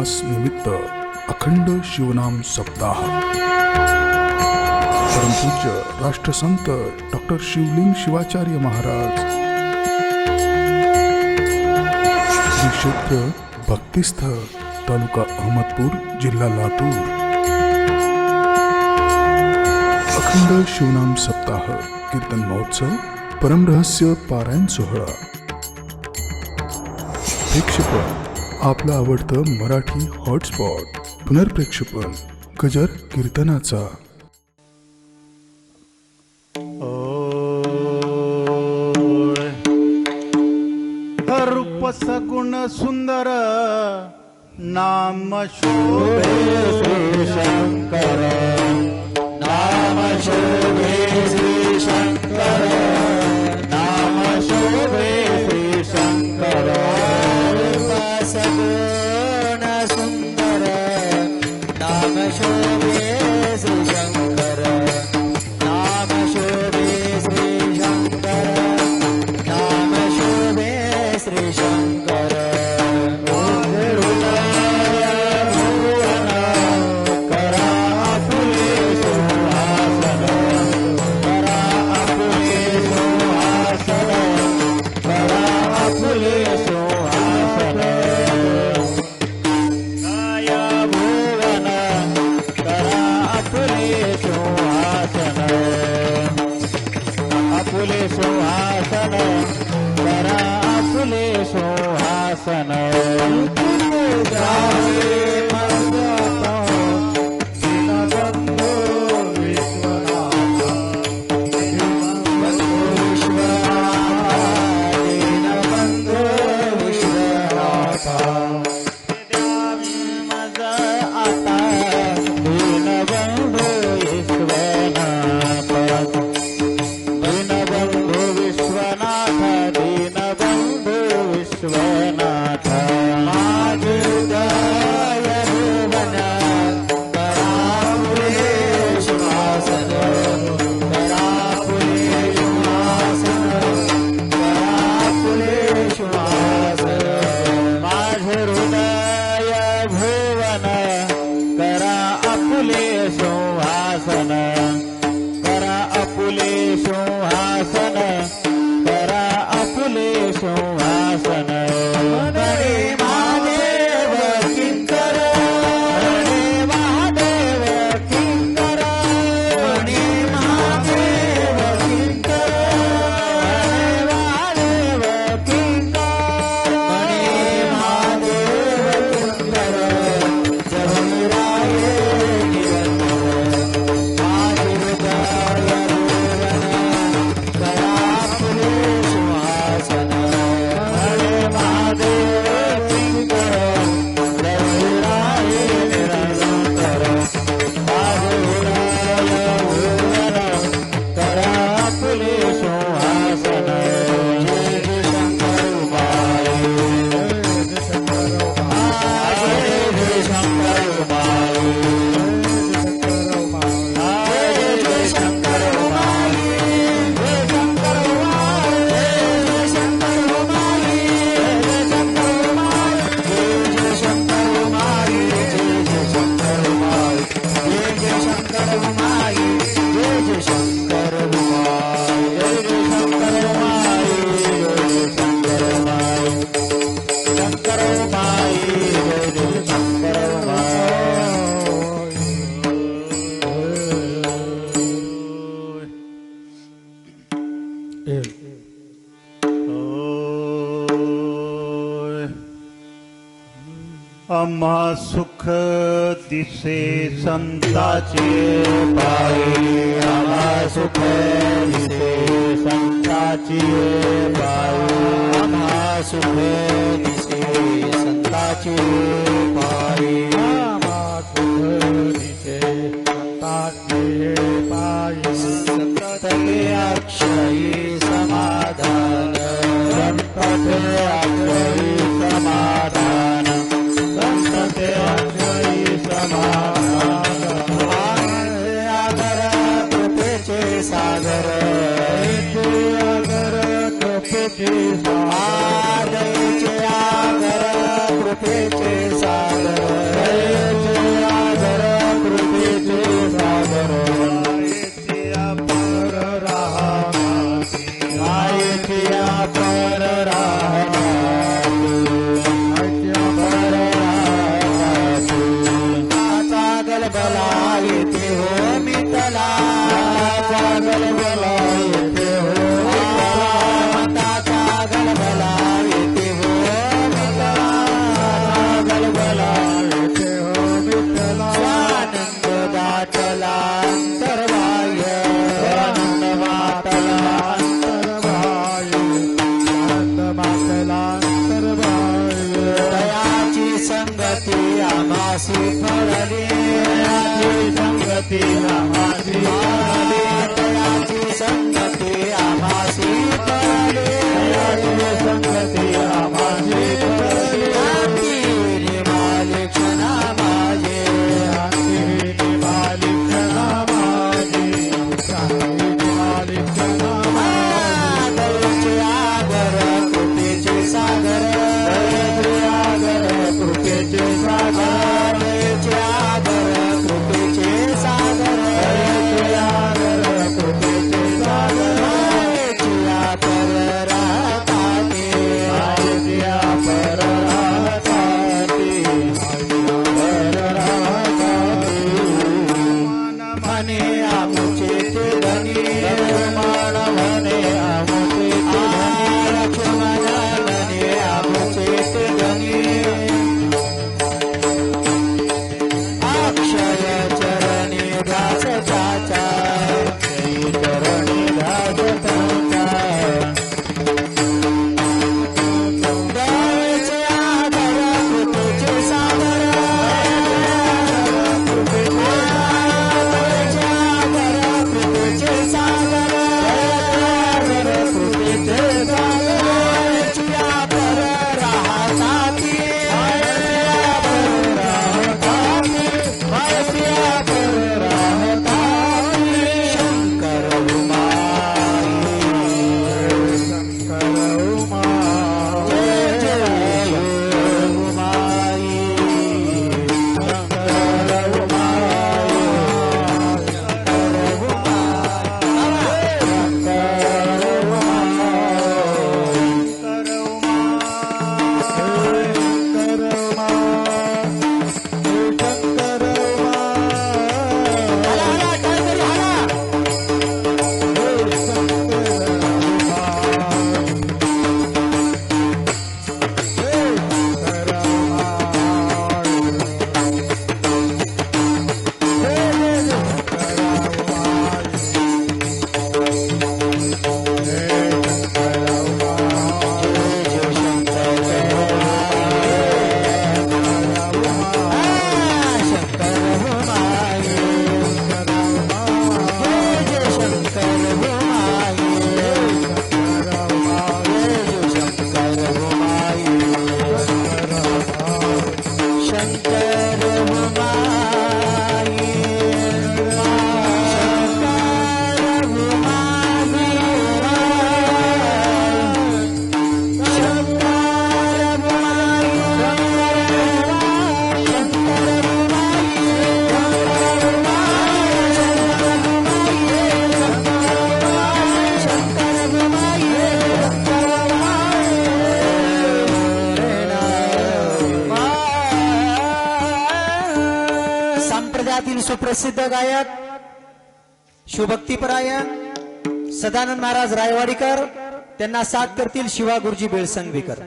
मास निमित्त अखंड शिवनाम सप्ताह परमपूज्य राष्ट्रसंत डॉक्टर शिवलिंग शिवाचार्य महाराज श्री क्षेत्र भक्तिस्थळ तालुका अहमदपूर जिल्हा लातूर अखंड शिवनाम सप्ताह कीर्तन महोत्सव परमरहस्य पारायण सोहळा प्रेक्षेपण आपलं आवडतं मराठी हॉटस्पॉट पुनर्प्रेक्षेपण गजर कीर्तनाचा रूप सगुण सुंदर नाम शोभे श्री शंकर नाम शोभे श्री शंकर नाम शोभे श्री शंकर रूप सगुण सुंदर नाम शोभे श्री शंकर नाम शोभे श्री शंकर नाम शोभे श्री शंकर आम्हा सुख दिसे संताचे पायी आम्हा सुख दिसे संताचे पायी आम्हा सुख दिसे संताचे पायी आम्हा सुख दिसे संताचे पायी संतते अक्षयी समाधान संतते अक्षयी समाधान संतते अक्षयी समाधान आगर कृपेचे सागर आगर कृपेचे सागर आगर कृपेचे सागर दयेचे आदर कृपेचे सागर मायेची अपार राहती मायेची अपार राहती अपार राहती पागल बला येते हो मितला पागल बला येते हो पागल बला येते हो मितला पागल बला येते हो विठ्ठला आनंद दाटला अंतर्बाह्य आनंद मातला अंतर्बाह्य आनंद मातला अंतर्बाह्य दयाची संगती आमासी फळली संगती नामाची दयाची संगती आमासी फळली संगती आमाची शांती मालिक नामाजे मालिक नामाची मालिक दयेचे आगर कृपेचे सागर दयेचे आदर कृपेचे सागर दयेचे आगर कृपेचे सागर दयेचे आदर कृपेचे सागर दयेचे आपर राहताते मायेच्या पर राहताती पर राहताती मने आमुचे ते धनी मान म्हणे आमुचे लक्ष्मण मने आमुचे ते धनी अक्षय चरणी दास चाचा चरणी दासता दयेचे आदर कृपेचे सागर दयेचे आदर कृपेचे सागर कृपेचे सागर दयेची आपर राहताती शंकर संप्रदायातील सुप्रसिद्ध गायक शिवभक्तीपरायण सदानंद महाराज रायवाडीकर त्यांना साथ करतील शिवा गुरुजी बेळसंगवीकर.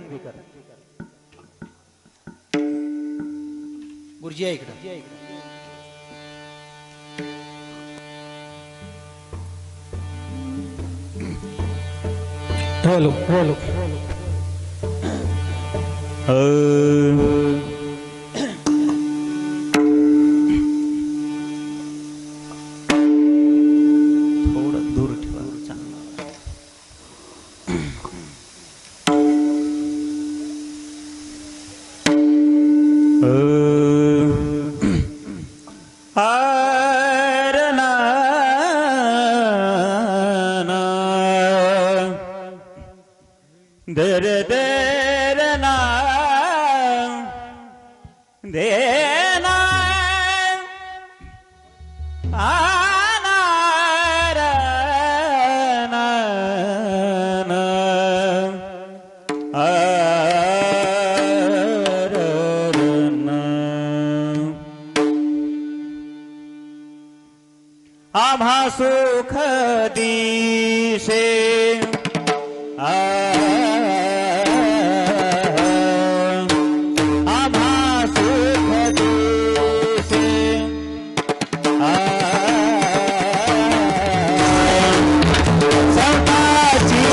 गुरुजी आहे इकडे. बोलो बोलो थोडं दूर ठेवा चांगलं. दर दर ना आम्हा सुख दिशे आम्हा सुख दिशे संताची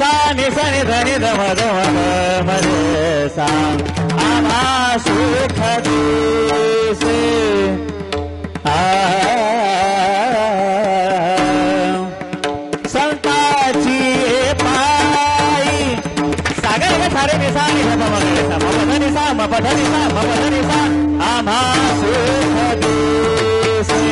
सानी सनी धनी धम धम मरे सा आम्हा सुख दिसे संताची पायी सागर सारे निसा निधम मरे सा मपधनी सा मपधनी सा मपधनी सा आम्हा सुख दिसे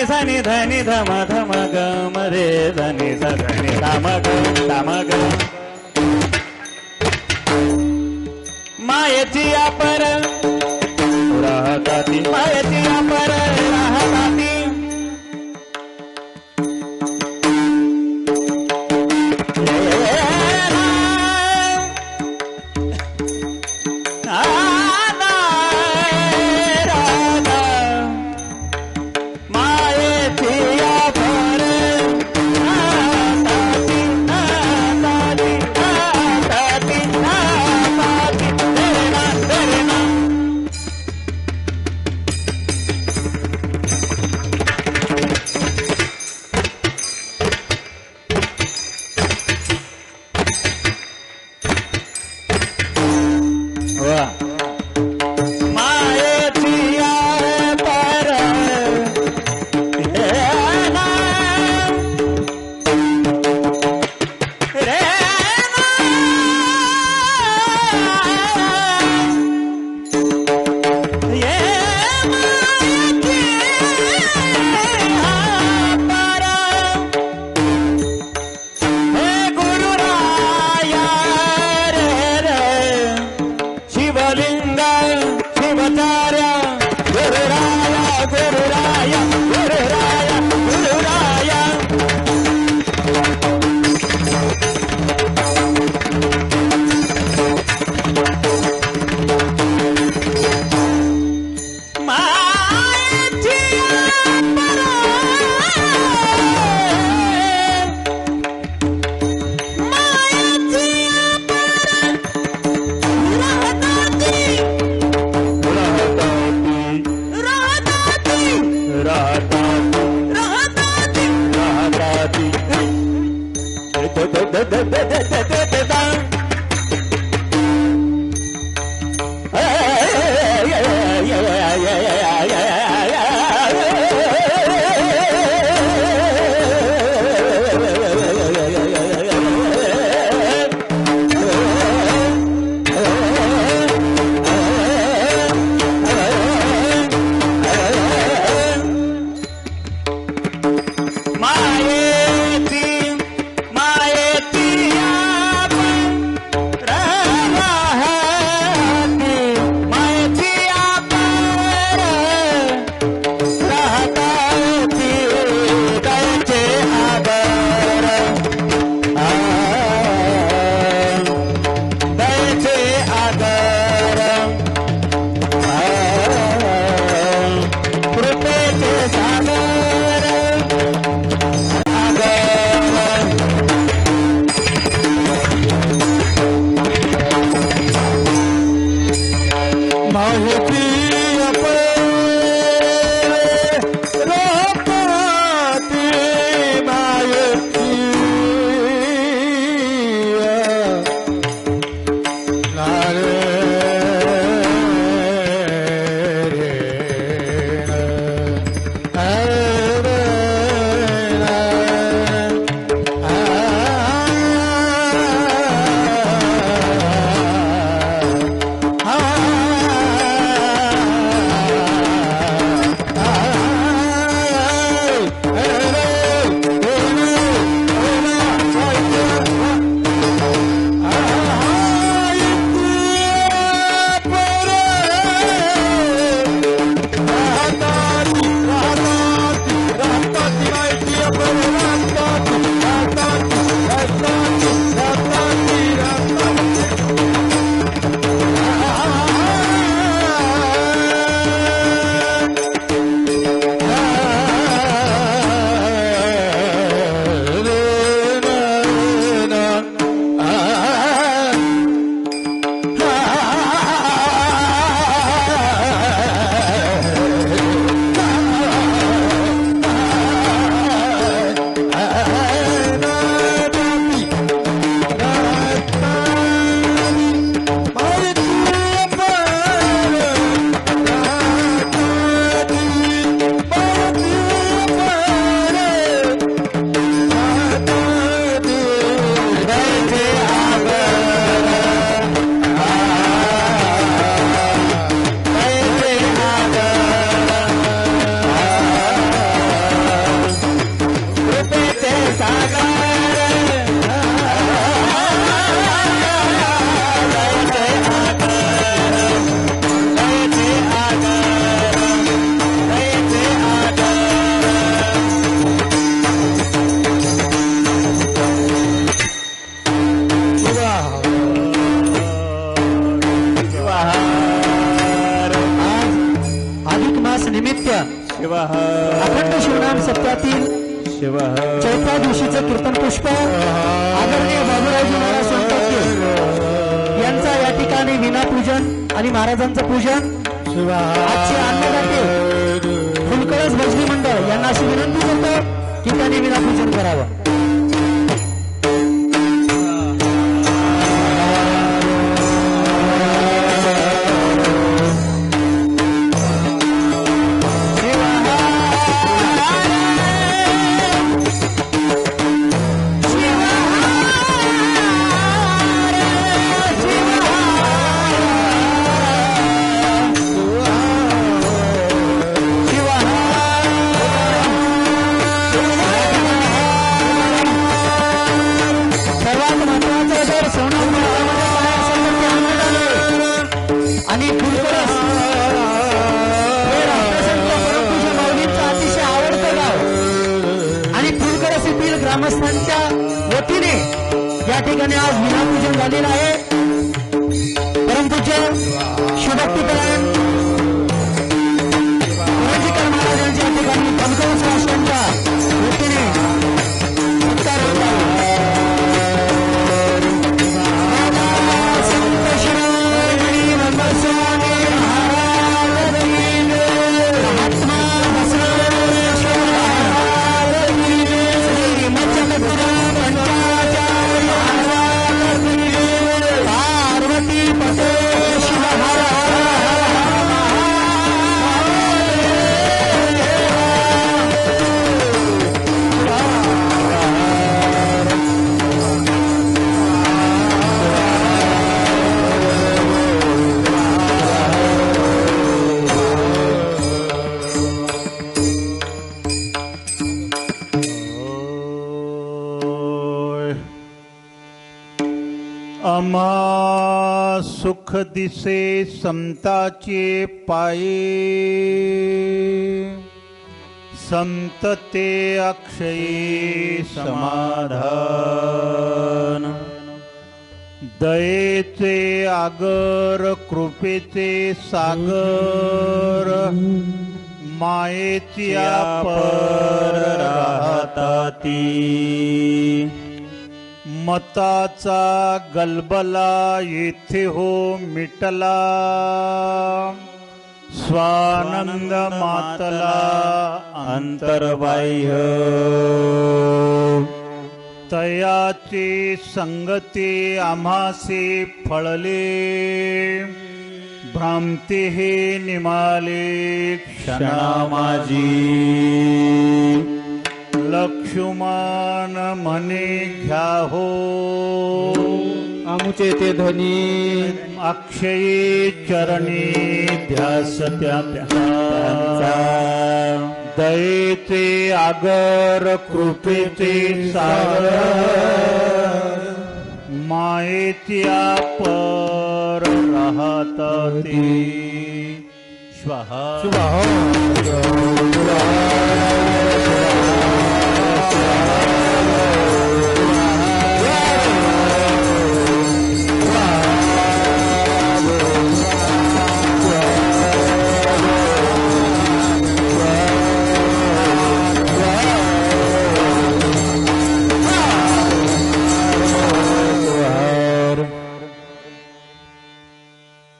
सनि धनि धम धम ग मरे धनि स धनि धाम ग मायेची अपर राहताती मायेची अपर राहताती राधा माहिती राहती मायेची नारे निमित्त शिवः अखंड शिवनाम सप्तातील चौथ्या दिवशीचं कीर्तन पुष्प आदरणीय बाबूरावजी महाराज संतोषी यांचा या ठिकाणी विनापूजन आणि महाराजांचं पूजन आजचे अन्नदाते फुलकळस भजनी मंडळ यांना अशी विनंती करतो की त्यांनी विनापूजन करावं. आणि फुलकळस हे राष्ट्रसंत परमपूज्य माऊलींचं अतिशय आवडतं गाव आणि फुलकळस येथील ग्रामस्थांच्या वतीने या ठिकाणी आज विनापूजन झालेलं आहे. परमपूज्य शिवभक्तीपरायण पुरंजीकर महाराजांच्या या ठिकाणी फुलकळस राष्ट्रांच्या वतीने सत्कार होत आहे. अमा सुख दिसे समताचे पाये संत ते अक्षयी समाधान दयेचे आगर कृपेचे सागर मायेची पर राहताती मताचा गलबला येथे हो मिटला स्वानंद मातला अंतर्बाह्य तयाची संगती आम्हासी फळले भ्रांती ही निमाले क्षणा माझी लक्ष्मण म्हणे घ्या हो आमुचे ते धनी अक्षयी चरणी ध्यास त्यांचा दयेचे आगर कृपेचे सागर मायेची पर राहत ते स्वाहा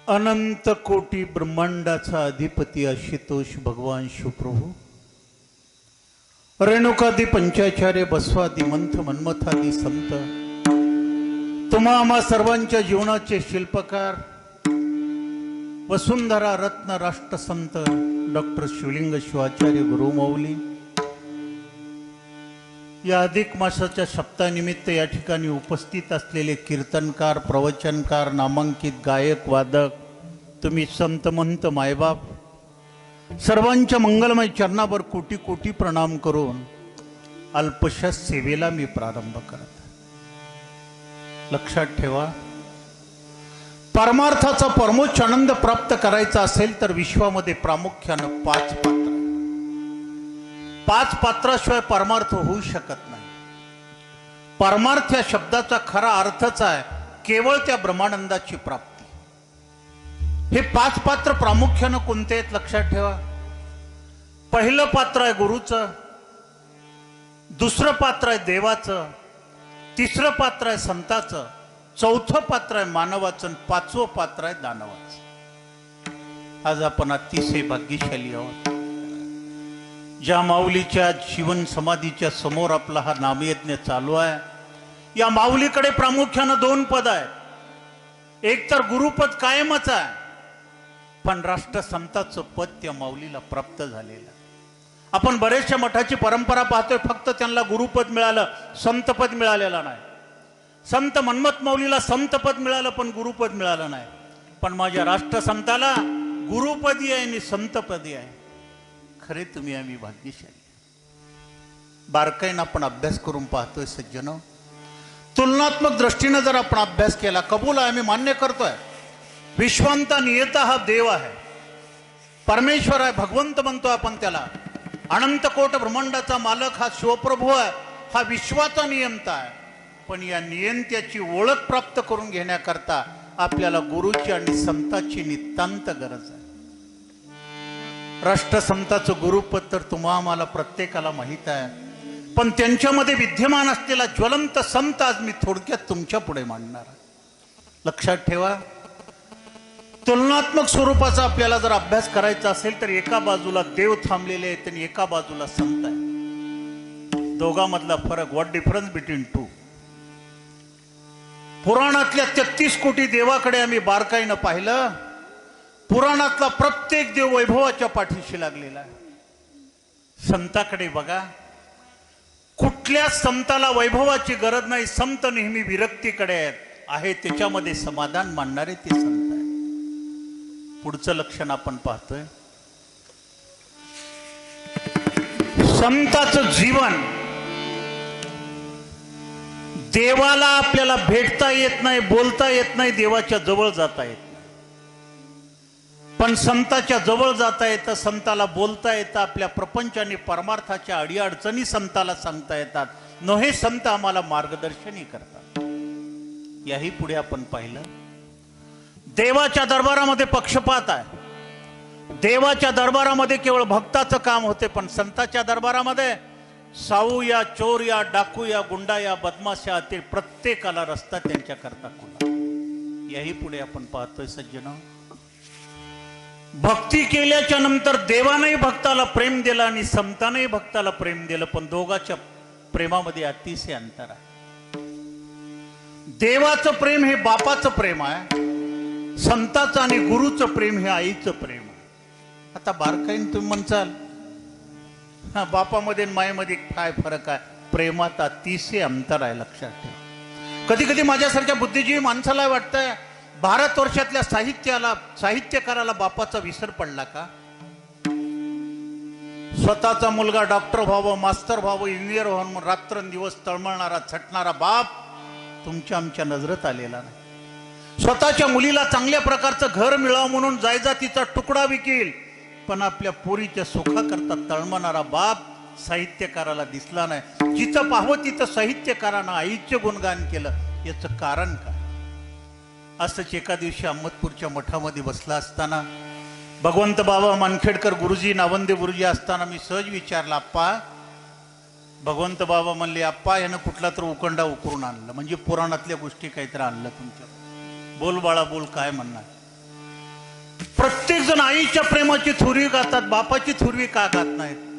अनंत कोटी ब्रह्मांडाचा अधिपती आशुतोष भगवान शिवप्रभू रेणुकादी पंचाचार्य बसवादी मंथ मन्मथादी संत तुम्हा आम्हा सर्वांच्या जीवनाचे शिल्पकार वसुंधरा रत्न राष्ट्रसंत डॉक्टर शिवलिंग शिवाचार्य गुरुमौली या अधिक मासाच्या सप्ताहानिमित्त या ठिकाणी उपस्थित असलेले कीर्तनकार प्रवचनकार नामांकित गायक वादक तुम्ही संत महंत मायबाप सर्वांच्या मंगलमय चरणावर कोटी कोटी प्रणाम करून अल्पशा सेवेला मी प्रारंभ करत लक्षात ठेवा परमार्थाचा परमोच्च आनंद प्राप्त करायचा असेल तर विश्वामध्ये प्रामुख्यानं 5 पात्र 5 पात्राशिवाय परमार्थ होऊ शकत नाही परमार्थ या शब्दाचा खरा अर्थच आहे केवळ त्या ब्रह्मानंदाची प्राप्ती हे 5 पात्र प्रामुख्यानं कोणते आहेत लक्षात ठेवा पहिलं पात्र आहे गुरुचं दुसरं पात्र आहे देवाचं तिसरं पात्र आहे संताचं चौथं पात्र आहे मानवाचं आणि 5वं पात्र आहे दानवाचं आज आपण अतिशय भाग्यशाली आहोत ज्या माऊलीच्या जीवन समाधीच्या समोर आपला हा नामयज्ञ चालू आहे या माऊलीकडे प्रामुख्यानं 2 पद आहेत एक तर गुरुपद कायमच आहे पण राष्ट्रसंताचं पद त्या माऊलीला प्राप्त झालेलं आपण बरेचशा मठाची परंपरा पाहतोय फक्त त्यांना गुरुपद मिळालं संतपद मिळालेलं नाही संत मन्मथ माऊलीला संतपद मिळालं पण गुरुपद मिळालं नाही पण माझ्या राष्ट्रसंताला गुरुपदी आहे आणि संतपदी आहे खरे तुम्ही आम्ही भाग्यशाली बारकाईनं आपण अभ्यास करून पाहतोय सज्जन तुलनात्मक दृष्टीनं जर आपण अभ्यास केला कबूल आहे आम्ही मान्य करतोय विश्वांता नियता हा देव आहे परमेश्वर आहे भगवंत म्हणतो आपण त्याला अनंत कोट ब्रह्मांडाचा मालक हा शिवप्रभू आहे हा विश्वाचा नियंता आहे पण या नियंत्याची ओळख प्राप्त करून घेण्याकरता आपल्याला गुरुची आणि संताची नितांत गरज आहे राष्ट्रसंताचं गुरुपद तर तुम्हा आम्हाला प्रत्येकाला माहित आहे पण त्यांच्यामध्ये विद्यमान असलेला ज्वलंत संत आज मी थोडक्यात तुमच्या पुढे मांडणार आहे लक्षात ठेवा तुलनात्मक स्वरूपाचा आपल्याला जर अभ्यास करायचा असेल तर एका बाजूला देव थांबलेले आहेत आणि एका बाजूला संत आहे दोघांमधला फरक व्हॉट डिफरन्स बिटवीन टू पुराणातल्या 33 कोटी देवाकडे आम्ही बारकाईनं पाहिलं पुराणातला प्रत्येक देव वैभवाच्या पाठीशी लागलेला आहे संताकडे बघा कुठल्या संताला वैभवाची गरज नाही संत नेहमी विरक्तीकडे आहे त्याच्यामध्ये समाधान मानणारे ते संत आहे पुढचं लक्षण आपण पाहतोय संताचं जीवन देवाला आपल्याला भेटता येत नाही बोलता येत नाही देवाच्या जवळ जाता येत नाही पण संताच्या जवळ जाता येतं संताला बोलता येतं आपल्या प्रपंच आणि परमार्थाच्या अडीअडचणी संताला सांगता येतात नव्हे संत आम्हाला मार्गदर्शनही करतात याही पुढे आपण पाहिलं देवाच्या दरबारामध्ये पक्षपात आहे देवाच्या दरबारामध्ये केवळ भक्ताचं काम होते पण संताच्या दरबारामध्ये साऊ या चोर या डाकू या गुंडा या बदमाश या ते प्रत्येकाला रस्ता त्यांच्या करता खुला याही पुढे आपण पाहतोय सज्जन भक्ती केल्याच्या नंतर देवानेही भक्ताला प्रेम दिलं आणि समतानेही भक्ताला प्रेम दिलं, पण दोघांच्या प्रेमामध्ये अतिशय अंतर आहे. देवाचं प्रेम हे बापाचं प्रेम आहे, संताचं आणि गुरुचं प्रेम हे आईचं प्रेम आहे. आता बारकाईन तुम्ही म्हणसाल हा बापामध्ये आणि मायेमध्ये काय फरक आहे? प्रेमात अतिशय अंतर आहे, लक्षात ठेवा. कधी कधी माझ्यासारख्या बुद्धिजीवी माणसाला वाटतंय भारतवर्षातल्या साहित्यकाराला बापाचा विसर पडला का? स्वतःचा मुलगा डॉक्टर व्हावं, मास्तर व्हावं, इंजिनियर व्हावं म्हणून रात्रंदिवस तळमळणारा झटणारा बाप तुमच्या आमच्या नजरेत आलेला नाही. स्वतःच्या मुलीला चांगल्या प्रकारचं घर मिळावं म्हणून जायजातीचा तुकडा विकील, पण आपल्या पोरीच्या सुखाकरता तळमळणारा बाप साहित्यकाराला दिसला नाही. जिथं पाहावं तिथं साहित्यकारानं आईचे गुणगान केलं. याचं कारण काय? असंच एका दिवशी अहमदपूरच्या मठामध्ये बसला असताना भगवंत बाबा मानखेडकर गुरुजी, नावंदे गुरुजी असताना मी सहज विचारला, आप्पा. भगवंत बाबा म्हणले, आप्पा यानं कुठला तर उकंडा उकरून आणलं, म्हणजे पुराणातल्या गोष्टी काहीतरी आणलं तुमच्या. बोल बाळा बोल, काय म्हणणार? प्रत्येक जण आईच्या प्रेमाची थुरवी गातात, बापाची थुरवी का गात नाहीत?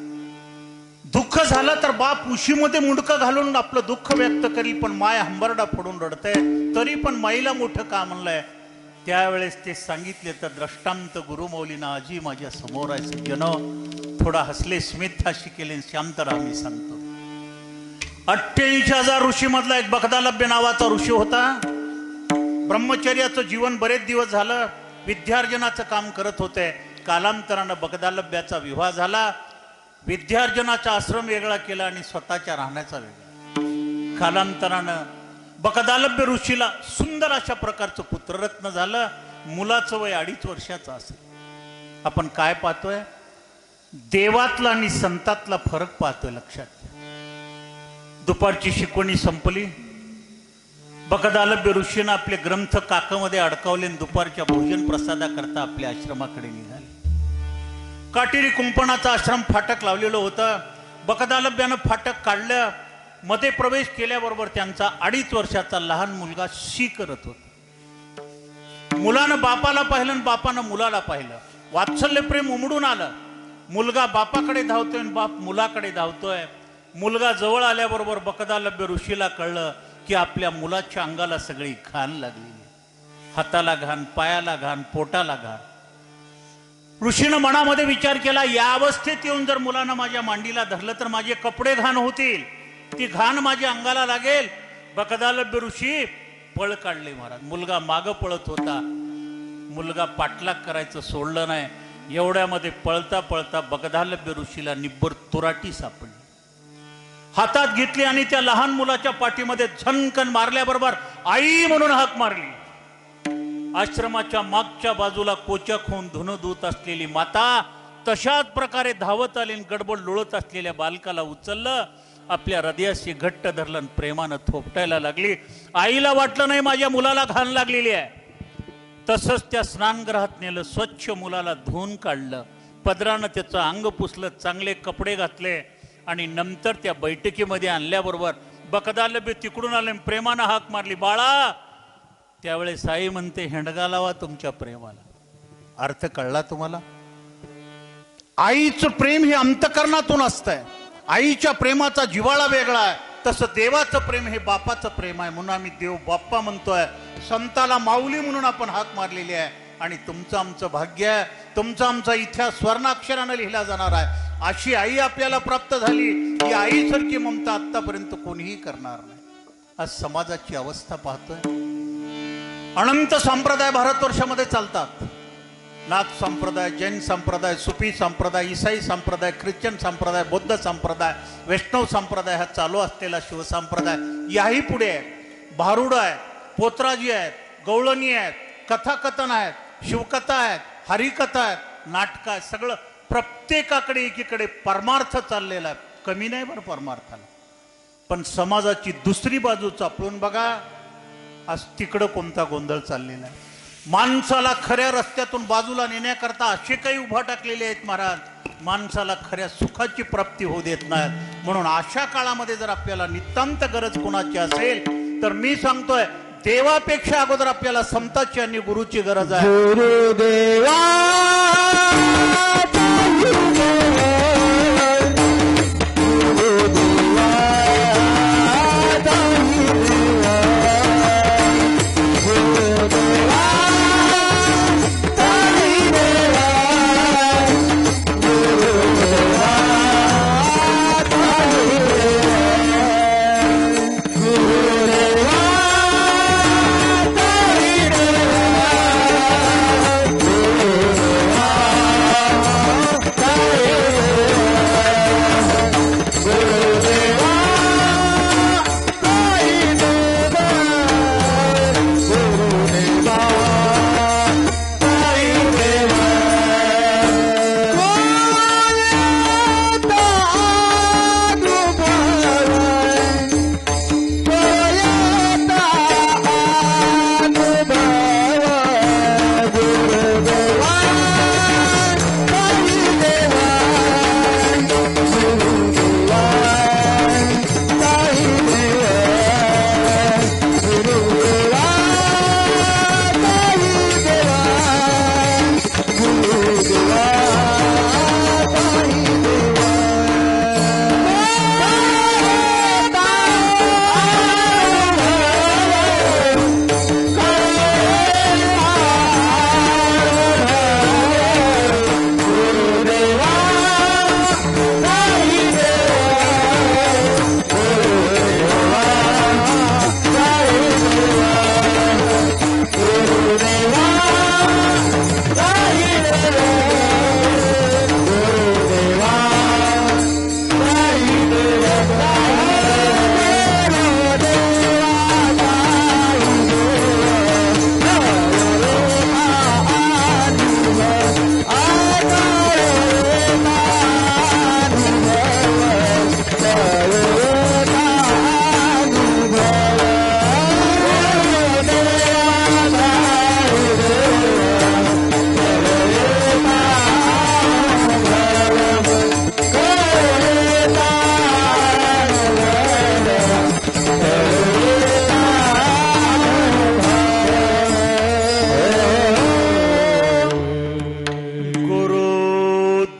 दुःख झालं तर बाप उशीमध्ये मुंडकं घालून आपलं दुःख व्यक्त करील, पण माय हंबरडा फोडून रडते, तरी पण माईला मोठं का म्हणलंय? त्यावेळेस ते सांगितले तर द्रष्टांत गुरुमौलीना आजी माझ्या समोर आहे. सज्जन थोडा हसले, स्मित हाशी केले, शांत राहा मी सांगतो. 88,000 ऋषी मधला एक बगदालभ्य नावाचा ऋषी होता. ब्रह्मचर्याचं जीवन बरेच दिवस झालं, विद्यार्जनाचं काम करत होते. कालांतरानं बगदालभ्याचा विवाह झाला. विद्यार्जनाचा आश्रम वेगळा केला आणि स्वतःच्या राहण्याचा वेगळा. कालांतरानं बगदालभ्य ऋषीला सुंदर अशा प्रकारचं पुत्ररत्न झालं. मुलाचं वय 2.5 वर्षाचं असेल. आपण काय पाहतोय? देवातला आणि संतातला फरक पाहतोय, लक्षात घ्या. दुपारची शिकवणी संपली. बगदालभ्य ऋषीनं आपले ग्रंथ काकामध्ये अडकावले, दुपारच्या भोजन प्रसादाकरता आपल्या आश्रमाकडे निघाले. काटेरी कुंपणाचा आश्रम फाटक लावलेलं होतं. बगदालभ्यानं फाटक काढलं. मध्ये प्रवेश केल्याबरोबर त्यांचा 2.5 वर्षाचा लहान मुलगा शी करत होता. मुलानं बापाला पाहिलं आणि बापानं मुलाला पाहिलं. वात्सल्य प्रेम उमडून आलं. मुलगा बापाकडे धावतोय आणि बाप मुलाकडे धावतोय. मुलगा जवळ आल्याबरोबर बगदालभ्य ऋषीला कळलं की आपल्या मुलाच्या अंगाला सगळी घाण लागलेली, हाताला घाण, पायाला घाण, पोटाला घाण. ऋषीनं मनामध्ये विचार केला, या अवस्थेत येऊन जर मुलानं माझ्या मांडीला धरलं तर माझे कपडे घाण होतील, ती घाण माझ्या अंगाला लागेल. बगदालभ्य ऋषी पळ काढले महाराज. मुलगा मागं पळत होता. मुलगा पाठलाग करायचं सोडलं नाही. एवढ्यामध्ये पळता पळता बगदालभ्य ऋषीला निब्बर तुराटी सापडली. हातात घेतली आणि त्या लहान मुलाच्या पाठीमध्ये झनकन मारल्याबरोबर आई म्हणून हाक मारली. आश्रमाच्या मागच्या बाजूला कोचक होऊन धुणं धुत असलेली माता तशाच प्रकारे धावत आली, गडबड लोळत असलेल्या बालकाला उचललं, आपल्या हृदयाशी घट्ट धरलं आणि प्रेमानं थोपटायला लागली. आईला वाटलं नाही माझ्या मुलाला घाण लागलेली आहे. तसंच त्या स्नानगृहात नेलं, स्वच्छ मुलाला धुवून काढलं, पदरानं त्याचं अंग पुसलं, चांगले कपडे घातले आणि नंतर त्या बैठकीमध्ये आणल्याबरोबर बगदालभ्य तिकडून आले, प्रेमानं हाक मारली, बाळा. त्यावेळेस आई म्हणते, हेंडगा लावा तुमच्या प्रेमाला. अर्थ कळला तुम्हाला? आईचं प्रेम हे अंतकरणातून असतंय. आईच्या प्रेमाचा जिव्हाळा वेगळा आहे. तसं देवाचं प्रेम हे बापाचं प्रेम आहे. म्हणून आम्ही देव बाप्पा म्हणतोय. संताला माऊली म्हणून आपण हाक मारलेली आहे. आणि तुमचं आमचं भाग्य आहे, तुमचा आमचा इतिहास स्वर्णाक्षरानं लिहिला जाणार आहे. अशी आई आपल्याला प्राप्त झाली. ही आईसारखी ममता आतापर्यंत कोणीही करणार नाही. आज समाजाची अवस्था पाहतोय. अनंत संप्रदाय भारतवर्षामध्ये चालतात. नाथ संप्रदाय, जैन संप्रदाय, सुफी संप्रदाय, ईसाई संप्रदाय, ख्रिश्चन संप्रदाय, बौद्ध संप्रदाय, वैष्णव संप्रदाय, हा चालू असलेला शिवसंप्रदाय. याही पुढे आहे. भारुड आहे, पोतराजी आहेत, गवळणी आहेत, कथाकथन आहेत, शिवकथा आहेत, हरिकथा आहेत, नाटक आहे. सगळं प्रत्येकाकडे एकीकडे परमार्थ चाललेला आहे. कमी नाही बरं परमार्थाला. पण समाजाची दुसरी बाजू चापळून बघा. आज तिकडं कोणता गोंधळ चाललेला आहे. माणसाला खऱ्या रस्त्यातून बाजूला नेण्याकरता असे काही उभा टाकलेले आहेत महाराज, माणसाला खऱ्या सुखाची प्राप्ती होऊ देत नाहीत. म्हणून अशा काळामध्ये जर आपल्याला नितांत गरज कोणाची असेल तर मी सांगतोय, देवापेक्षा अगोदर आपल्याला संताची आणि गुरुची गरज आहे. गुरुदेवा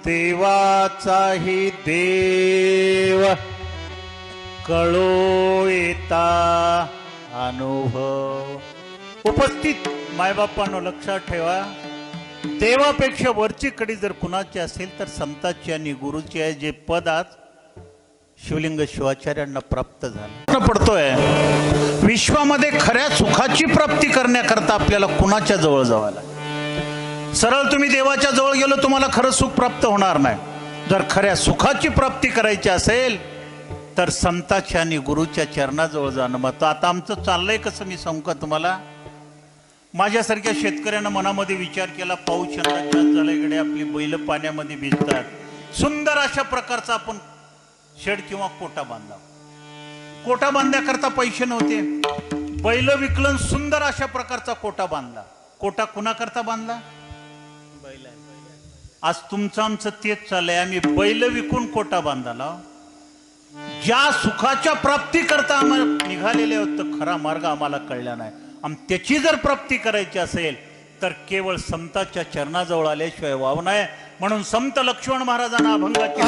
देवाचाही देव कळो येता अनुभव. उपस्थित मायबापांनो लक्षात ठेवा, देवापेक्षा वरची कडी जर कुणाची असेल तर संतांची आणि गुरुची आहे. जे पद आज शिवलिंग शिवाचार्यांना प्राप्त झालं पडतोय. विश्वामध्ये खऱ्या सुखाची प्राप्ती करण्याकरता आपल्याला कुणाच्या जवळ जावं. सरळ तुम्ही देवाच्या जवळ गेलो तुम्हाला खरं सुख प्राप्त होणार नाही. जर खऱ्या सुखाची प्राप्ती करायची असेल तर संतांच्या आणि गुरुच्या चरणाजवळ जाणं मत. आता आमचं चाललंय कसं मी सांगू का तुम्हाला. माझ्यासारख्या शेतकऱ्यांना मनामध्ये विचार केला, पाऊस यंदा जास्त झाला, इकडे आपली बैल पाण्यामध्ये भिजतात, सुंदर अशा प्रकारचा आपण शेड किंवा कोटा बांधला. कोटा बांधण्याकरता पैसे नव्हते, बैल विकलन सुंदर अशा प्रकारचा कोटा बांधला. कोटा कुणाकरता बांधला? आज तुमचं आमचं तेच चाललंय. आम्ही बैल विकून कोटा बांधला. ज्या सुखाच्या प्राप्ती करता आम्हाला निघालेले आहोत तर खरा मार्ग आम्हाला कळला नाही. त्याची जर प्राप्ती करायची असेल तर केवळ संतांच्या चरणाजवळ आल्याशिवाय वाव नाही. म्हणून संत लक्ष्मण महाराजांना अभंगाची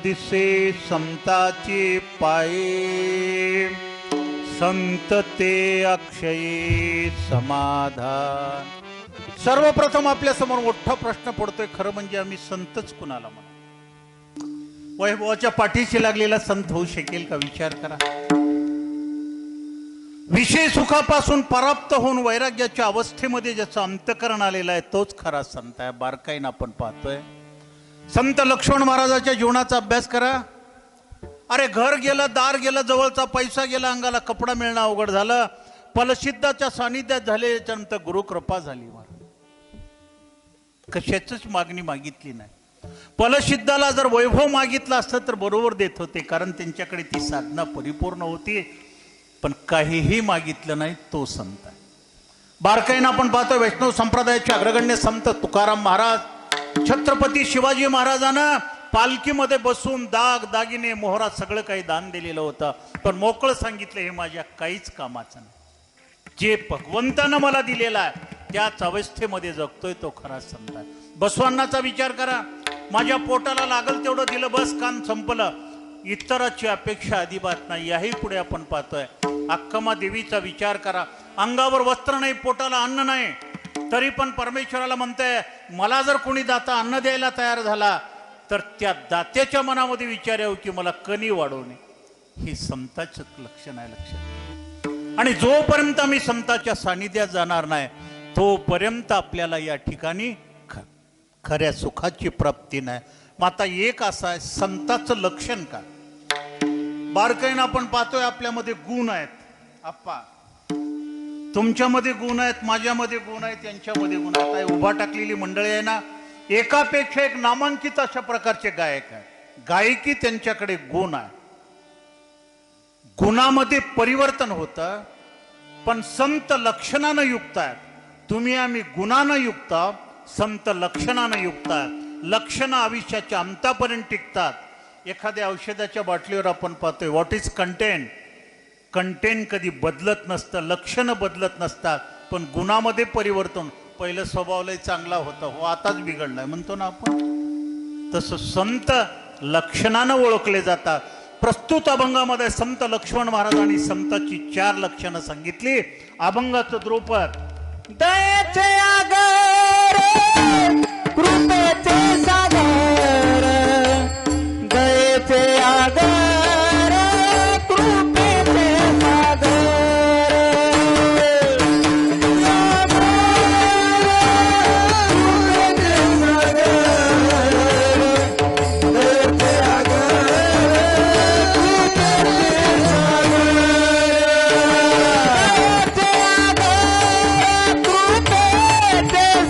दिसे संताची पाये, संत ते अक्षयी समाधान. सर्वप्रथम आपल्या समोर मोठा प्रश्न पडतोय, खरं म्हणजे आम्ही संतच कुणाला म्हणू? वैभवाच्या पाठीशी लागलेला संत होऊ शकेल का? विचार करा. विषय सुखापासून पराप्त होऊन वैराग्याच्या अवस्थेमध्ये ज्याचं अंतकरण आलेलं आहे तोच खरा संत आहे. बारकाईनं आपण पाहतोय. संत लक्ष्मण महाराजाच्या जीवनाचा अभ्यास करा. अरे घर गेलं, दार गेलं, जवळचा पैसा गेला, अंगाला कपडा मिळणं अवघड झालं. फलसिद्धाच्या सानिध्यात झाल्याच्या नंतर गुरुकृपा झाली महाराज. कशाचीच मागणी मागितली नाही. फलसिद्धाला जर वैभव मागितलं असतं तर बरोबर देत होते, कारण त्यांच्याकडे ती साधना परिपूर्ण होती. पण काहीही मागितलं नाही, तो संत आहे. बारकाईनं आपण पाहतो वैष्णव संप्रदायाचे अग्रगण्य संत तुकाराम महाराज, छत्रपती शिवाजी महाराजांना पालखीमध्ये बसून दाग दागिने मोहरा सगळं काही दान दिलेलं होतं, पण मोकळं सांगितलं हे माझ्या काहीच कामाचं नाही. जे भगवंतानं मला दिलेलं आहे त्याच अवस्थेमध्ये जगतोय तो खरा संत आहे. बसवांनाचा विचार करा, माझ्या पोटाला लागल तेवढं दिलं, बस काम संपलं. इतराची अपेक्षा अजिबात नाही. याही पुढे आपण पाहतोय अक्कमा देवीचा विचार करा, अंगावर वस्त्र नाही, पोटाला अन्न नाही, तरी पण परमेश्वराला म्हणतंय मला जर कोणी दाता अन्न द्यायला तयार झाला तर त्या दात्याच्या मनामध्ये विचार येऊ की मला कणी वाढवणे. ही संताचं लक्षण आहे. लक्षात. आणि जोपर्यंत आम्ही संताच्या सानिध्यात जाणार नाही तोपर्यंत आपल्याला या ठिकाणी खऱ्या सुखाची प्राप्ती नाही. मग आता एक असं आहे, संताचं लक्षण काय? बारकाईनं आपण पाहतोय आपल्यामध्ये गुण आहेत. आप्पा तुमच्यामध्ये गुण आहेत, माझ्यामध्ये गुण आहेत, त्यांच्यामध्ये गुण आहेत. उभा टाकलेली मंडळी आहे ना, एकापेक्षा एक नामांकित अशा प्रकारचे गायक आहे. गायकी त्यांच्याकडे गुण आहे. गुणामध्ये परिवर्तन होतं, पण संत लक्षणानं युक्त आहेत. तुम्ही आम्ही गुणानं युक्त, संत लक्षणानं युक्त आहेत. लक्षणं आयुष्याच्या अंतापर्यंत टिकतात. एखाद्या औषधाच्या बाटलीवर आपण पाहतोय व्हॉट इज कंटेंट. कंटेंट कधी बदलत नसतं, लक्षणं बदलत नसतात, पण गुणामध्ये परिवर्तन. पहिलं स्वभावलय चांगला होता, हो आताच बिघडलाय म्हणतो ना आपण, तसं संत लक्षणानं ओळखले जातात. प्रस्तुत अभंगामध्ये संत लक्ष्मण महाराजांनी संताची 4 लक्षणं सांगितली. अभंगाचं द्रुपद दयेचे आगर कृपेचे सागर, दयेचे आगर कृपेचे सागर, कृपेचे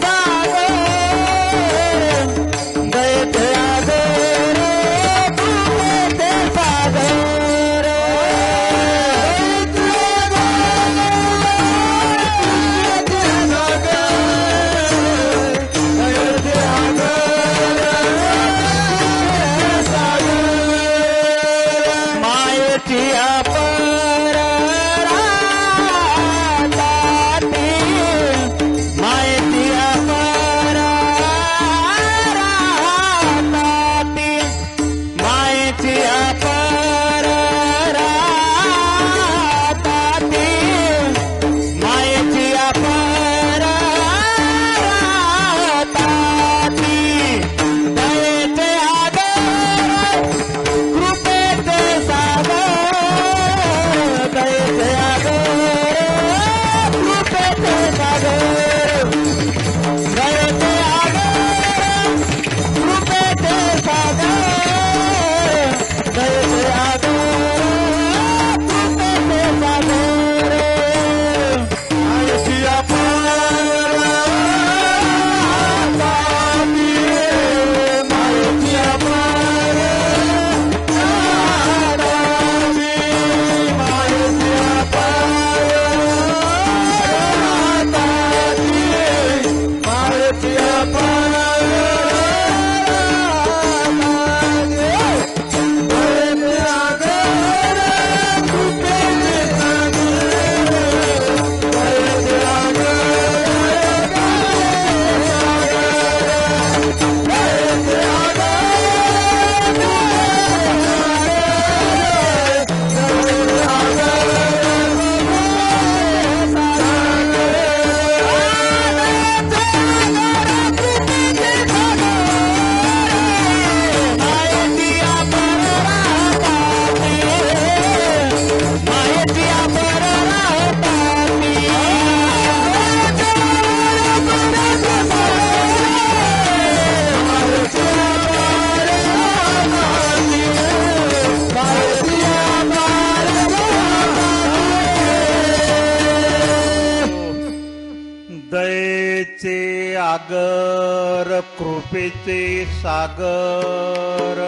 दयेचे आगर कृपेचे सागर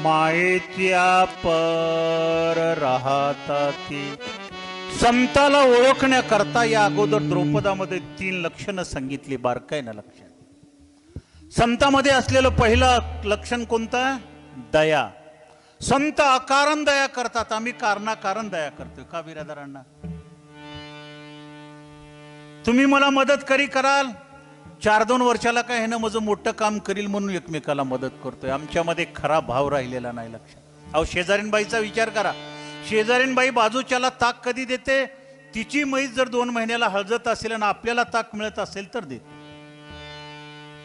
मायेच्या पर राहताती. संताला ओळखण्याकरता या अगोदर द्रौपदामध्ये 3 लक्षणं सांगितली. बारकाईनं लक्षण. संतामध्ये असलेलं पहिलं लक्षण कोणतं? दया. संत अकारण दया करतात. आम्ही कारणाकारण दया करतोय. का बिरादरांना? तुम्ही मला मदत कराल 4-2 वर्षाला काय हे ना माझं मोठं काम करील म्हणून एकमेकाला मदत करतोय. आमच्यामध्ये खरा भाव राहिलेला नाही. लक्षात. अहो, शेजारीनबाईचा विचार करा. शेजारीनबाई बाजूच्याला ताक कधी देते? तिची म्हैस जर 2 महिन्याला हळजत असेल आणि आपल्याला ताक मिळत असेल तर देते.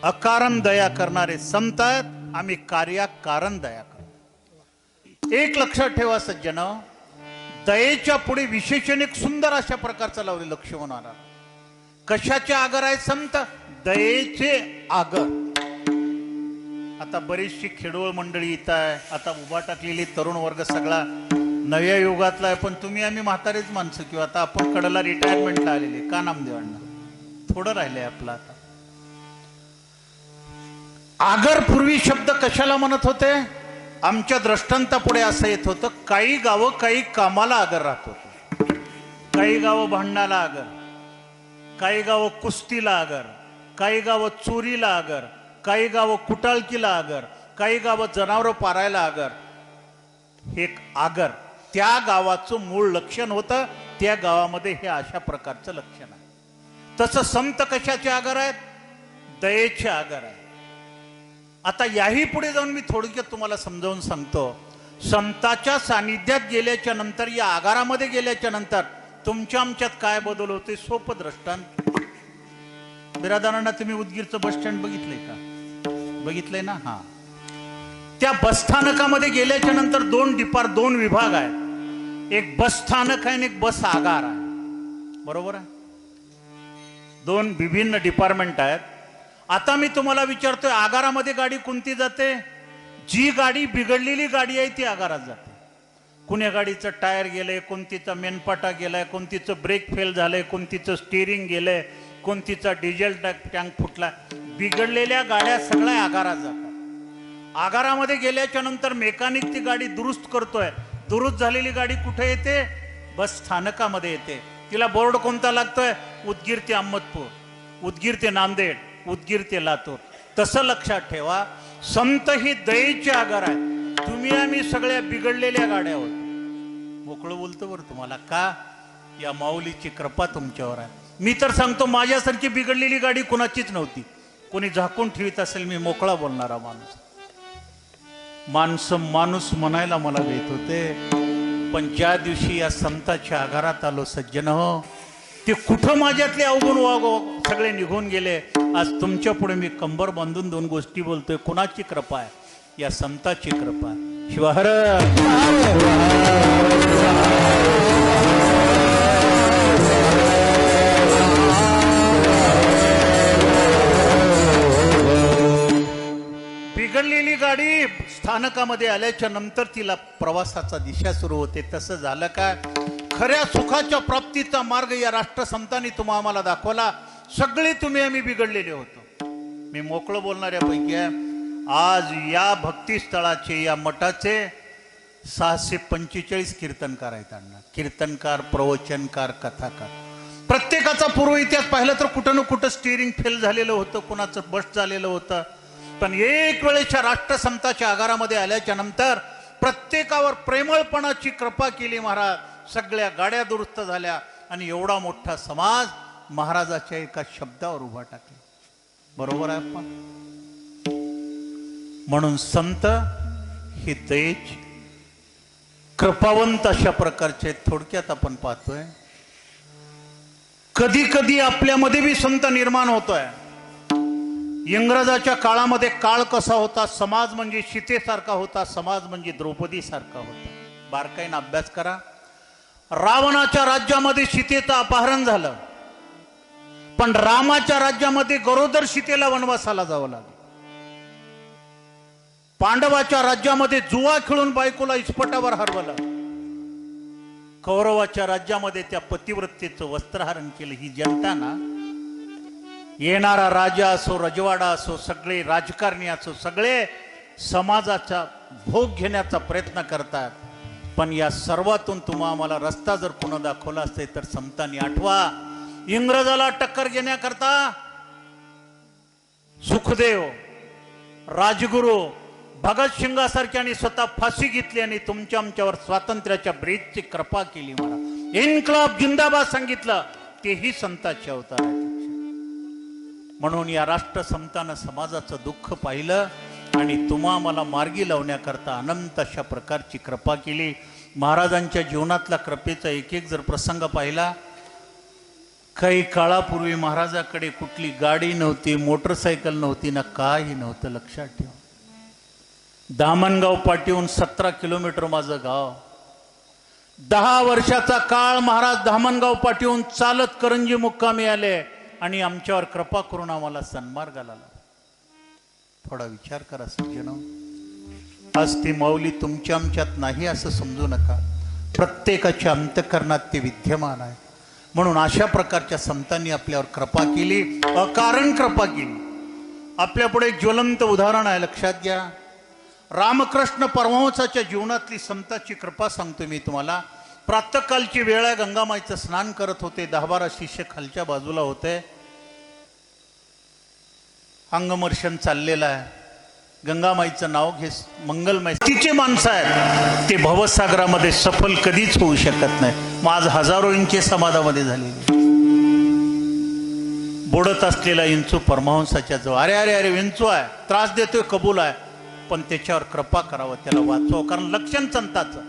अकारण दया करणारे संत आहेत. आम्ही कार्याकारण दया करतो. एक लक्षात ठेवा सज्जन, दयेच्या पुढे विशेषण एक सुंदर अशा प्रकारचं लावले लक्ष्मण आला. कशाचे आगर आहे संत? दयेचे आगर. आता बरीचशी खेडोळ मंडळी इथं आहे. आता उभा टाकलेली तरुण वर्ग सगळा नव्या युगातला आहे. पण तुम्ही आम्ही म्हातारेच माणसं किंवा आता आपण कडला रिटायरमेंटला आलेले. का नामदेवांना थोडं राहिलंय आपलं आता. आगर पूर्वी शब्द कशाला म्हणत होते? आमच्या दृष्टांतापुढे असं येत होतं, काही गावं काही कामाला आगर राहत होते. काही गावं भांडणाला आगर, काही गावं कुस्तीला आगर, काही गावं चोरीला आगर, काही गावं कुटाळकीला आगर, काही गावं जनावरं पारायला आगर. हे आगर त्या गावाचं मूळ लक्षण होतं. त्या गावामध्ये हे अशा प्रकारचं लक्षण आहे. तसं संत कशाचे आगर आहेत? दयेचे आगर आहे. आता याही पुढे जाऊन मी थोडक्यात तुम्हाला समजावून सांगतो. संताच्या सानिध्यात गेल्याच्या नंतर, या आगारामध्ये गेल्याच्या नंतर तुमच्या आमच्यात काय बदल होते? सोपं दृष्टांत. बिरादरांना तुम्ही उदगीरचं बस स्टँड बघितलंय का? बघितलंय ना? हा. त्या बस स्थानकामध्ये गेल्याच्या नंतर 2 विभाग आहेत. एक बस स्थानक आहे आणि एक बस आगार आहे. बरोबर आहे? 2 विभिन्न डिपार्टमेंट आहेत. आता मी तुम्हाला विचारतोय, आगारामध्ये गाडी कोणती जाते? जी गाडी बिघडलेली गाडी आहे ती आगारात जाते. कुण्या गाडीचं टायर गेलंय, कोणतीचा मेनपाटा गेलाय, कोणतीचं ब्रेक फेल झालंय, कोणतीचं स्टिअरिंग गेलंय, कोणतीचा डिझेल टँक फुटला. बिघडलेल्या गाड्या सगळ्या आगारात जातात. आगारामध्ये गेल्याच्या नंतर मेकॅनिक ती गाडी दुरुस्त करतोय. दुरुस्त झालेली गाडी कुठे येते? बस स्थानकामध्ये येते. तिला बोर्ड कोणता लागतोय? उदगीर ते अहमदपूर, उदगीर ते नांदेड, उदगीर ते लातूर. तसं लक्षात ठेवा, संत ही दयेचे आगार आहे. तुम्ही आम्ही सगळ्या बिघडलेल्या गाड्या आहोत. मोकळं बोलतो बरं तुम्हाला. का? या माऊलीची कृपा तुमच्यावर आहे. मी तर सांगतो, माझ्यासारखी बिघडलेली गाडी कुणाचीच नव्हती. कोणी झाकून ठेवीत असेल. मी मोकळा बोलणारा माणूस. माणूस म्हणायला मला भेट होते. पण ज्या दिवशी या संताच्या आगारात आलो सज्जन हो, ते कुठं माझ्यातले अवगुण सगळे निघून गेले. आज तुमच्या पुढे मी कंबर बांधून 2 गोष्टी बोलतोय. कुणाची कृपा आहे? या संताची कृपा. शिवहर. बिघडलेली गाडी स्थानकामध्ये आल्याच्या नंतर तिला प्रवासाचा दिशा सुरू होते. तसं झालं का? खऱ्या सुखाच्या प्राप्तीचा मार्ग या राष्ट्रसंतांनी आम्हाला दाखवला. सगळे तुम्ही आम्ही बिघडलेले होतो. मी मोकळं बोलणाऱ्यापैकी आहे. आज या भक्तिस्थळाचे, या मठाचे 645 कीर्तनकार आहेत. अण्णा कीर्तनकार, प्रवचनकार, कथाकार. प्रत्येकाचा पूर्व इतिहास पाहिला तर कुठं ना कुठं स्टिअरिंग फेल झालेलं होतं, कुणाचं बस झालेलं होतं. पण एक वेळेच्या राष्ट्रसंताच्या आगारामध्ये आल्याच्या नंतर प्रत्येकावर प्रेमळपणाची कृपा केली महाराज. सगळ्या गाड्या दुरुस्त झाल्या आणि एवढा मोठा समाज महाराजाच्या एका शब्दावर उभा टाकला. बरोबर आहे आपण? म्हणून संत हे दयेचे, कृपावंत अशा प्रकारचे थोडक्यात आपण पाहतोय. कधी कधी आपल्यामध्ये बी संत निर्माण होतोय. इंग्रजाच्या काळामध्ये काळ कसा होता? समाज म्हणजे सीतेसारखा होता, समाज म्हणजे द्रौपदी सारखा होता. बारकाईनं अभ्यास करा. रावणाच्या राज्यामध्ये सीतेचं अपहरण झालं, पण रामाच्या राज्यामध्ये गरोदर सीतेला वनवासाला जावं लागलं. पांडवाच्या राज्यामध्ये जुवा खेळून बायकोला इस्पटावर हरवलं. कौरवाच्या राज्यामध्ये त्या पतिव्रतेचं वस्त्रहरण केलं. ही जनता ना येणारा राजा असो, रजवाडा असो, सगळे राजकारणी असो, सगळे समाजाचा भोग घेण्याचा प्रयत्न करतात. पण या सर्वातून तुम्हा आम्हाला रस्ता जर पुन्हा दाखवला असते तर समतानी आठवा, इंग्रजाला टक्कर घेण्याकरता सुखदेव, राजगुरू, भगतसिंगासारख्याने स्वतः फाशी घेतली आणि तुमच्या आमच्यावर स्वातंत्र्याच्या ब्रीजची कृपा केली. मला इन्कलाब जिंदाबाद सांगितलं, तेही संतांचे अवतार आहे. म्हणून या राष्ट्र समतानं समाजाचं दुःख पाहिलं आणि तुम्हा मला मार्गी लावण्याकरता अनंत अशा प्रकारची कृपा केली. महाराजांच्या जीवनातला कृपेचा एक एक जर प्रसंग पाहिला, काही काळापूर्वी महाराजाकडे कुठली गाडी नव्हती, मोटरसायकल नव्हती, ना काही नव्हतं. लक्षात ठेवा, दामणगाव पाठीहून 17 किलोमीटर माझं गाव. 10 वर्षाचा काळ महाराज दामणगाव पाठीहून चालत करंजी मुक्कामी आले आणि आमच्यावर कृपा करून आम्हाला सन्मार्गाला लावला. थोडा विचार करा सज्जनो. आज ती माऊली तुमच्या आमच्यात नाही असं समजू नका, प्रत्येकाच्या अंतःकरणात ते विद्यमान आहे. म्हणून अशा प्रकारच्या संतांनी आपल्यावर कृपा केली, अकारण कृपा केली. आपल्यापुढे एक ज्वलंत उदाहरण आहे, लक्षात घ्या. रामकृष्ण परमहंसाच्या जीवनातली संतांची कृपा सांगतो मी तुम्हाला. प्रातःकालची वेळ आहे, गंगामाईचं स्नान करत होते. 10-12 शिष्य खालच्या बाजूला होते. अंगमर्शन चाललेलं आहे. गंगामाईचं नाव घे, मंगलमय तिचे माणसं आहेत, ते भवसागरामध्ये सफल कधीच होऊ शकत नाही. माझ हजारोंचे समाधामध्ये झालेले. बुडत असलेला विंचू परमहंसाच्या जवळ, अरे अरे अरे विंचू आहे, त्रास देतोय, कबूल आहे, पण त्याच्यावर कृपा करावं, त्याला वाचवा. कारण लक्षण संताचं.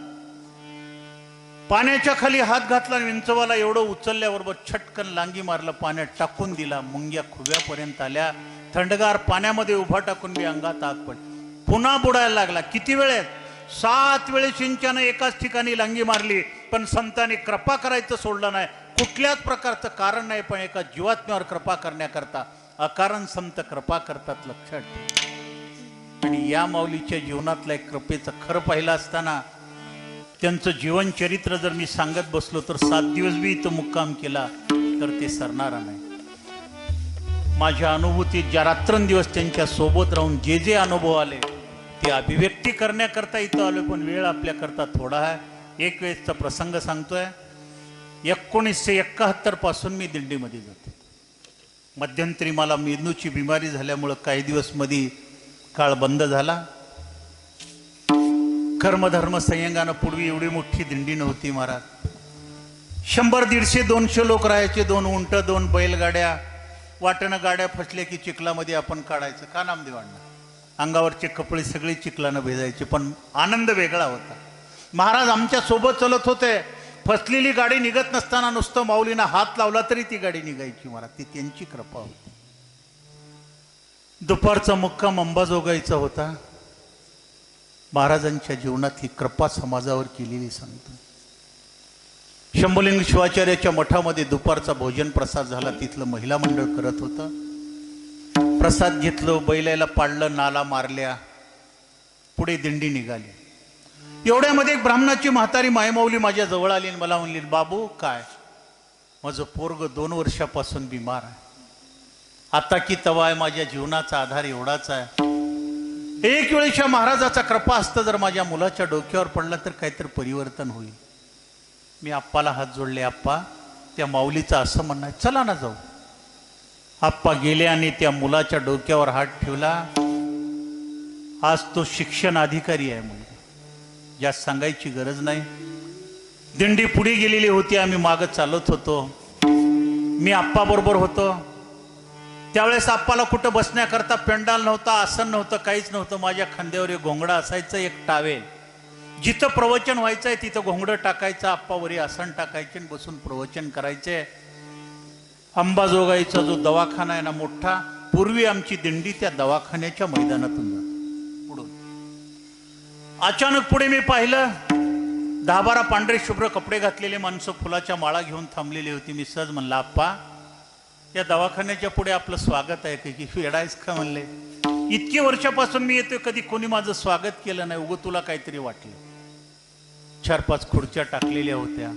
पाण्याच्या खाली हात घातला, विंचवाला एवढं उचलल्याबरोबर छटकन लांगी मारलं, पाण्यात टाकून दिला. मुंग्या खुव्यापर्यंत आल्या. थंडगार पाण्यामध्ये उभा टाकून मी अंगात आग पडली. पुन्हा बुडायला लागला. किती वेळेत? 7 वेळेस सिंच्यानं एकाच ठिकाणी लांगी मारली, पण संतांनी कृपा करायचं सोडलं नाही. कुठल्याच प्रकारचं कारण नाही, पण एका जीवात्म्यावर कृपा करण्याकरता अकारण संत कृपा करतात. लक्षात ठेवा. आणि या माऊलीच्या जीवनातला एक कृपेचं खरं पाहिलं असताना त्यांचं जीवनचरित्र जर मी सांगत बसलो तर 7 दिवस बी इथं मुक्काम केला तर ते सरणारा नाही. माझ्या अनुभूतीत ज्या रात्रंदिवस त्यांच्या सोबत राहून जे जे अनुभव आले ते अभिव्यक्ती करण्याकरता इथं आलो, पण वेळ आपल्याकरता थोडा आहे. एक वेळेसचा प्रसंग सांगतोय. 1971 पासून मी दिंडीमध्ये जाते. मध्यंतरी मला मेंदूची बिमारी झाल्यामुळं काही दिवस मध्ये काळ बंद झाला. कर्मधर्म संयोगानं पूर्वी एवढी मोठी दिंडी नव्हती महाराज. 100, 150, 200 लोक राहायचे. 2 उंट, 2 बैलगाड्या. वाटेनं गाड्या फसल्या की चिखलामध्ये आपण काढायचं. का नामदेवांना अंगावरचे कपडे सगळे चिखलानं भेजायचे, पण आनंद वेगळा होता. महाराज आमच्या सोबत चलत होते. फसलेली गाडी निघत नसताना नुसतं माऊलीनं हात लावला तरी ती गाडी निघायची. महाराज ती त्यांची कृपा होती. दुपारचा मुक्काम अंबाजोगाईचा होता. महाराजांच्या जीवनात ही कृपा समाजावर केलेली सांगतो. शंभुलिंग शिवाचार्याच्या मठामध्ये दुपारचा भोजन प्रसाद झाला. तिथलं महिला मंडळ करत होतं. प्रसाद घेतलं, बैलाला पाडलं, नाला मारल्या, पुढे दिंडी निघाली. एवढ्यामध्ये एक ब्राह्मणाची म्हातारी मायमाऊली माझ्या जवळ आली आणि मला म्हणली, बाबू काय, माझं पोरग 2 वर्षापासून बिमार आहे. आता की तवा आहे, माझ्या जीवनाचा आधार एवढाच आहे. एक वेळेच्या महाराजाचा कृपा असतं जर माझ्या मुलाच्या डोक्यावर पडला तर काहीतरी परिवर्तन होईल. मी आप्पाला हात जोडले. आप्पा, त्या माऊलीचं असं म्हणणं आहे, चला ना जाऊ. आप्पा गेले आणि त्या मुलाच्या डोक्यावर हात ठेवला. आज तो शिक्षण अधिकारी आहे. मुलगा, जास्त सांगायची गरज नाही. दिंडी पुढे गेलेली होती, आम्ही मागं चालत होतो. मी आप्पा बरोबर होतो. त्यावेळेस आप्पाला कुठं बसण्याकरता पेंडाल नव्हता, आसन नव्हतं, काहीच नव्हतं. माझ्या खांद्यावर एक घोंगडा असायचं, एक टावेल. जिथं प्रवचन व्हायचंय तिथं घोंगडं टाकायचं, आप्पावरी आसन टाकायचे आणि बसून प्रवचन करायचे. अंबाजोगाईचा जो दवाखाना आहे ना मोठा, पूर्वी आमची दिंडी त्या दवाखान्याच्या मैदानातून जात पुढून. अचानक पुढे मी पाहिलं, 10-12 पांढरे शुभ्र कपडे घातलेले माणसं फुलाच्या माळा घेऊन थांबलेली होती. मी सहज म्हणला, आप्पा, या दवाखान्याच्या पुढे आपलं स्वागत आहे की वेडायच का म्हणले. इतकी वर्षापासून मी येतोय, कधी कोणी माझं स्वागत केलं नाही. उगं तुला काहीतरी वाटलं. 4-5 खुर्च्या टाकलेल्या होत्या.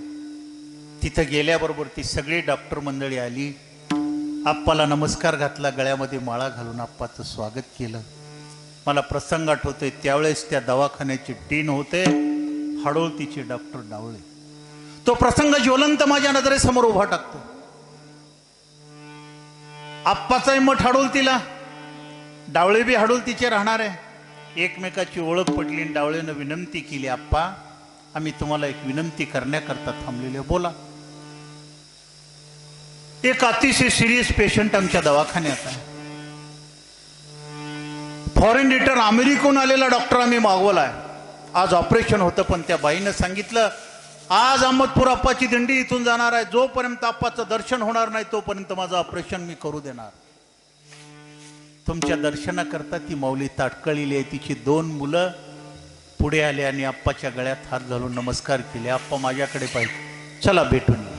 तिथं गेल्याबरोबर ती सगळी डॉक्टर मंडळी आली. आप्पाला नमस्कार घातला, गळ्यामध्ये माळा घालून आप्पाचं स्वागत केलं. मला प्रसंग आठवतोय, त्यावेळेस त्या दवाखान्याचे डीन होते हडोळतीचे डॉक्टर डावळे. तो प्रसंग ज्वलंत माझ्या नजरेसमोर उभा टाकतो. आप्पाचाही मठ हडोलतीला, डावळे बी हडोलतीचे राहणार आहे. एकमेकाची ओळख पडली आणि डावळेनं विनंती केली, आप्पा आम्ही तुम्हाला एक विनंती करण्याकरता थांबलेले, बोला. एक अतिशय सिरियस पेशंट आमच्या दवाखान्यात आहे. फॉरेन रिटर्न अमेरिकून आलेला डॉक्टर आम्ही मागवलाय. आज ऑपरेशन होतं, पण त्या बाईनं सांगितलं आज अहमदपूर आप्पाची दिंडी इथून जाणार आहे, जोपर्यंत आप्पाचं दर्शन होणार नाही तोपर्यंत माझं ऑपरेशन मी करू देणार. तुमच्या दर्शनाकरता ती माऊली ताटकळलेली आहे. तिची 2 मुलं पुढे आले आणि आप्पाच्या गळ्यात हात घालून नमस्कार केले. आप्पा माझ्याकडे पाहिजे, चला भेटून या.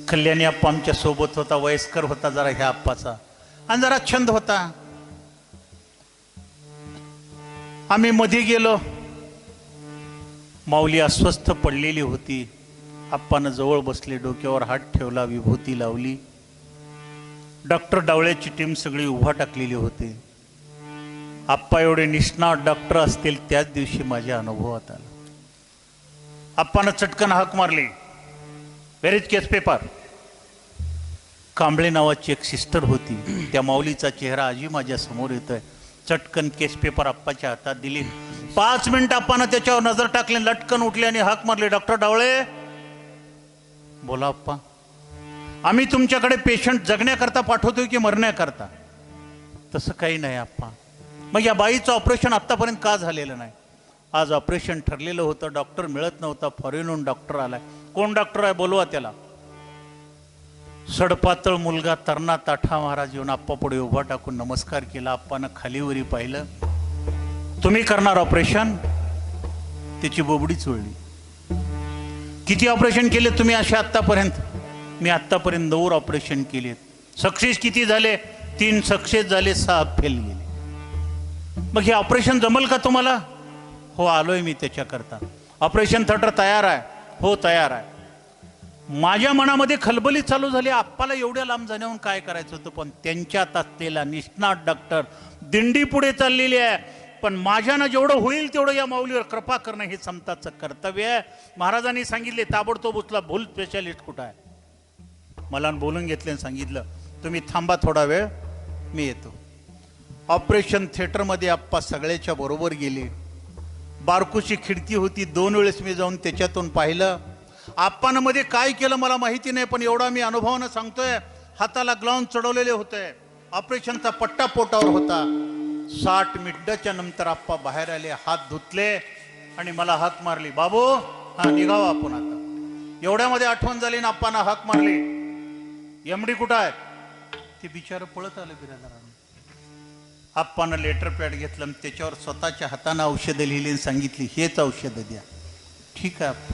कल्याणी आप्पा आमच्या सोबत होता, वयस्कर होता जरा ह्या आप्पाचा आणि जरा छंद होता. आम्ही मध्ये गेलो, माऊली अस्वस्थ पडलेली होती. आप्पानं जवळ बसले, डोक्यावर हात ठेवला, विभूती लावली. डॉक्टर डावळ्याची टीम सगळी उभा टाकलेली होती. आप्पा एवढे निष्णात डॉक्टर असतील त्याच दिवशी माझ्या अनुभवात आला. आप्पानं चटकन हाक मारली, where is case paper. Kamble नावाची एक सिस्टर होती, त्या माऊलीचा चेहरा आजी माझ्या समोर येतोय. चटकन केस पेपर आप्पाच्या हातात दिली. 5 मिनिटं आप्पानं त्याच्यावर नजर टाकली, लटकन उठले आणि हाक मारली, डॉक्टर डावळे. बोला आप्पा. आम्ही तुमच्याकडे पेशंट जगण्याकरता पाठवतोय की मरण्याकरता? तसं काही नाही आप्पा. मग या बाईचं ऑपरेशन आत्तापर्यंत का झालेलं नाही? आज ऑपरेशन ठरलेलं होतं, डॉक्टर मिळत नव्हता, फॉरेनहून डॉक्टर आलाय. कोण डॉक्टर आहे बोलवा त्याला. सडपातळ मुलगा तरणा ताठा महाराज येऊन आप्पा पुढे उभा टाकून नमस्कार केला. आप्पानं खालीवरी पाहिलं. तुम्ही करणार ऑपरेशन? त्याची बोबडी चोळली. किती ऑपरेशन केले तुम्ही असे आत्तापर्यंत? मी आत्तापर्यंत 9 ऑपरेशन केलेत. सक्सेस किती झाले? 3 सक्सेस झाले, 6 फेल गेले. मग हे ऑपरेशन जमल का तुम्हाला? हो, आलोय मी त्याच्याकरता. ऑपरेशन थिएटर तयार आहे? हो, तयार आहे. माझ्या मनामध्ये खलबली चालू झाली, आप्पाला एवढ्या लांब जाण्याहून काय करायचं होतं, पण त्यांच्यात असलेला निष्णात डॉक्टर दिंडी पुढे चाललेली आहे. पण माझ्यानं जेवढं होईल तेवढं या माऊलीवर कृपा करणं हे समताचं कर्तव्य आहे. महाराजांनी सांगितले, ताबडतोब उचला, भूल स्पेशालिस्ट कुठं आहे? मला बोलून घेतले आणि सांगितलं, तुम्ही थांबा थोडा वेळ, मी येतो. ऑपरेशन थिएटरमध्ये आप्पा सगळ्याच्या बरोबर गेले. बारकूची खिडकी होती, 2 वेळेस मी जाऊन त्याच्यातून पाहिलं. आप्पानं मध्ये काय केलं मला माहिती नाही, पण एवढा मी अनुभवानं सांगतोय, हाताला ग्लाउन चढवलेले होते, ऑपरेशनचा पट्टा पोटावर होता. 60 मिनिटाच्या नंतर आप्पा बाहेर आले, हात धुतले आणि मला हाक मारली, बाबू हा निघावा आपण आता. एवढ्यामध्ये आठवण झाली ना, आप्पानं हाक मारली, एमडी कुठं आहे? ते बिचारं पळत आलं बिरादरानं. आप्पानं लेटर पॅड घेतलं आणि त्याच्यावर स्वतःच्या हातानं औषधं लिहिली आणि सांगितली, हेच औषधं द्या. ठीक आहे आप्पा.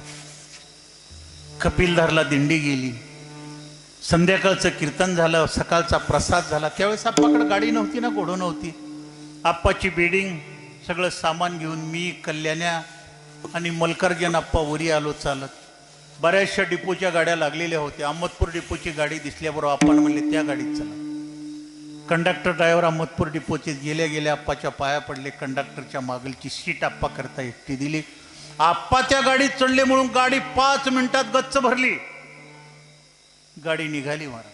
कपिलधारला दिंडी गेली, संध्याकाळचं कीर्तन झालं, सकाळचा प्रसाद झाला. त्यावेळेस आप्पाकडे गाडी नव्हती ना, घोडं नव्हती. आप्पाची बेडिंग सगळं सामान घेऊन मी, कल्याण्या आणि मल्लिकार्जुन आप्पा वरी आलो चालत. बऱ्याचशा डिपोच्या गाड्या लागलेल्या होत्या. अहमदपूर डिपोची गाडी दिसल्याबरोबर आपण म्हणले त्या गाडीत चला. कंडक्टर ड्रायव्हर अहमदपूर डिपोचे गेल्या गेल्या आप्पाच्या पाया पडले. कंडक्टरच्या मागलची सीट आप्पा करता एकटी दिली. आप्पा त्या गाडीत चढले म्हणून गाडी 5 मिनिटात गच्च भरली. गाडी निघाली महाराज.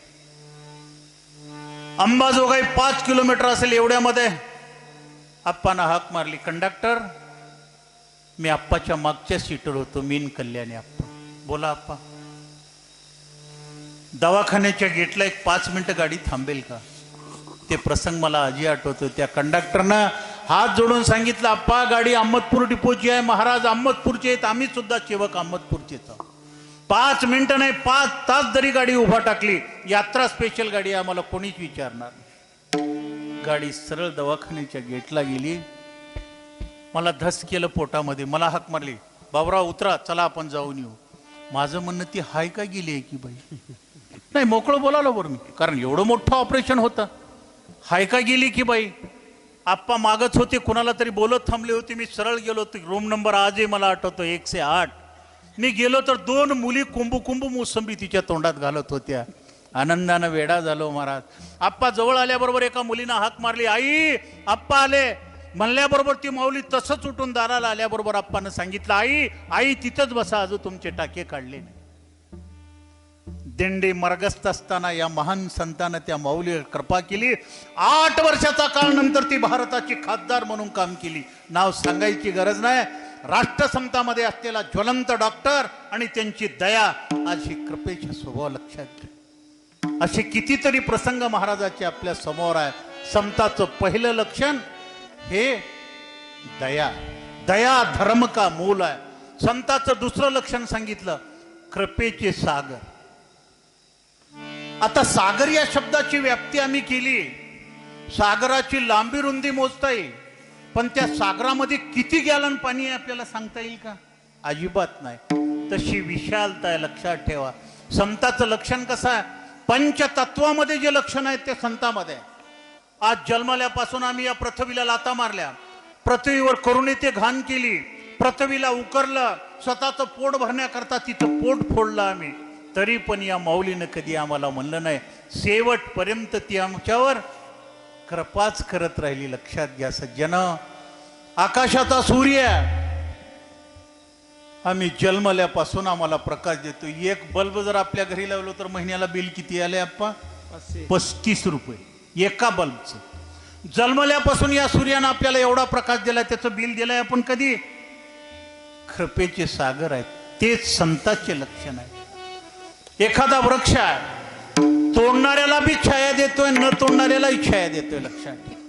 अंबाजोगाई 5 किलोमीटर असेल एवढ्यामध्ये. आप्पानं हाक मारली, कंडक्टर. मी आप्पाच्या मागच्या सीटवर होतो, मीन कल्याणी आप्पा. बोला आप्पा. दवाखान्याच्या गेटला एक 5 मिनिटं गाडी थांबेल का? ते प्रसंग मला आजी आठवतो. त्या कंडक्टरनं हात जोडून सांगितलं, आप्पा गाडी अहमदपूर डिपोची आहे, महाराज अहमदपूरचे आहेत, आम्ही सुद्धा सेवक अहमदपूरचेच आहोत. 5 मिनिटं नाही 5 तास जरी गाडी उभा टाकली, यात्रा स्पेशल गाडी आहे, आम्हाला कोणीच विचारणार नाही. गाडी सरळ दवाखान्याच्या गेटला गेली. मला धस केलं पोटामध्ये. मला हाक मारली, बाबराव उतरा, चला आपण जाऊन येऊ. माझं म्हणणं, ती हाय का गेली आहे की बाई? नाही, मोकळं बोलावलं बरं मी, कारण एवढं मोठं ऑपरेशन होतं. हाय का गेली की बाई? आप्पा मागच होते, कुणाला तरी बोलत थांबले होते. मी सरळ गेलो होतो. रूम नंबर आजही मला आठवतो, 108. मी गेलो तर 2 मुली कुंभू कुंभू मोसंबी तिच्या तोंडात घालत होत्या. आनंदानं वेडा झालो महाराज. आप्पा जवळ आल्याबरोबर एका मुलीनं हाक मारली, आई आप्पा आले म्हणल्याबरोबर ती माऊली तसंच उठून दाराला आल्याबरोबर आप्पानं सांगितलं, आई आई तिथंच बसा, अजून तुमचे टाके काढले नाही. दिंडी मार्गस्थ असताना या महान संतानं त्या माऊलीवर कृपा केली. 8 वर्षाचा काळ नंतर ती भारताची खासदार म्हणून काम केली. नाव सांगायची गरज नाही. राष्ट्रसंतामध्ये असलेला ज्वलंत डॉक्टर आणि त्यांची दया, आज ही कृपेचा स्वभाव लक्षात घ्या. असे कितीतरी प्रसंग महाराजाचे आपल्या समोर आहे. संताचं पहिलं लक्षण हे दया. दया धर्म का मूल आहे. संताचं दुसरं लक्षण सांगितलं, कृपेचे सागर. आता सागर या शब्दाची व्याप्ती आम्ही केली. सागराची लांबी रुंदी मोजता येईल, पण त्या सागरामध्ये किती गॅलन पाणी आहे आपल्याला सांगता येईल का? अजिबात नाही. तशी विशालता आहे, लक्षात ठेवा. संताचं लक्षण कसं आहे? पंचतत्वामध्ये जे लक्षण आहेत ते संतामध्ये आहे. आज जन्मल्यापासून आम्ही या पृथ्वीला लाता मारल्या, पृथ्वीवर करुणेने घाण केली, पृथ्वीला उकरलं, स्वतःचं पोट भरण्याकरता तिथं पोट फोडलं आम्ही, तरी पण या माऊलीनं कधी आम्हाला म्हणलं नाही. शेवटपर्यंत ती आमच्यावर कृपाच करत राहिली. लक्षात घ्या सज्जन. आकाशाचा सूर्य आम्ही जन्मल्यापासून आम्हाला प्रकाश देतो. एक बल्ब जर आपल्या घरी लावलो तर महिन्याला बिल किती आले आप्पा? 35 रुपये एका बल्बचं. जन्मल्यापासून या सूर्यानं आपल्याला एवढा प्रकाश दिलाय, त्याचं बिल दिलंय आपण कधी? कृपेचे सागर आहेत. तेच संतांचे लक्षण आहे. एखादा वृक्ष आहे, तोडणाऱ्याला बी छाया देतोय, न तोडणाऱ्यालाही छाया देतोय. लक्षात ठेवा.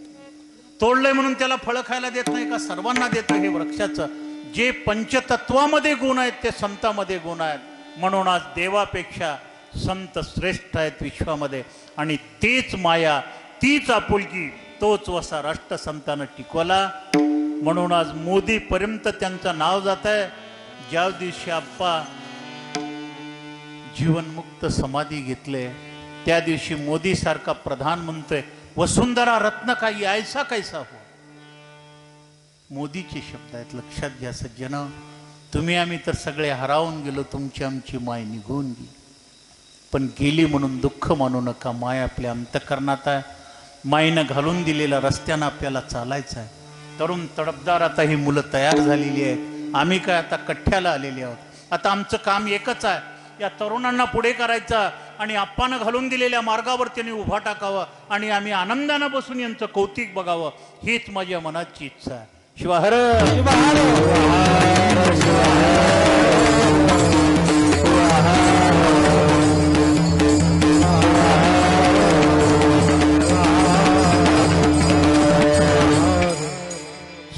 तोडलंय म्हणून त्याला फळं खायला देत नाही का? सर्वांना देतोय. हे वृक्षाचं जे पंचतत्वामध्ये गुण आहेत ते संतांमध्ये गुण आहेत. म्हणून आज देवापेक्षा संत श्रेष्ठ आहेत विश्वामध्ये. आणि तीच माया, तीच आपुलकी, तोच वसा राष्ट्रसंतानं टिकवला. म्हणून आज मोदीपर्यंत त्यांचं नाव जात आहे. ज्या दिवशी आप्पा जीवनमुक्त समाधी घेतले, त्या दिवशी मोदी सारखा प्रधान म्हणतोय, वसुंधरा रत्न काही ऐसा कैसा हो. मोदीचे शब्द आहेत. लक्षात घ्या सज्जन. तुम्ही आम्ही तर सगळे हरावून गेलो, तुमची आमची माय निघून गेली. पण गेली म्हणून दुःख मानू नका. माय आपल्या अंतःकरणात आहे. माईनं घालून दिलेल्या रस्त्यानं आपल्याला चालायचं आहे. तरुण तडफदार आता ही मुलं तयार झालेली आहेत. आम्ही काय आता कठ्ठ्याला आलेली आहोत. आता आमचं काम एकच आहे, या तरुणांना पुढे करायचं आणि आप्पानं घालून दिलेल्या मार्गावर त्यांनी उभा टाकावं आणि आम्ही आनंदानं बसून यांचं कौतिक बघावं. हीच माझ्या मनाची इच्छा आहे. शिवाहर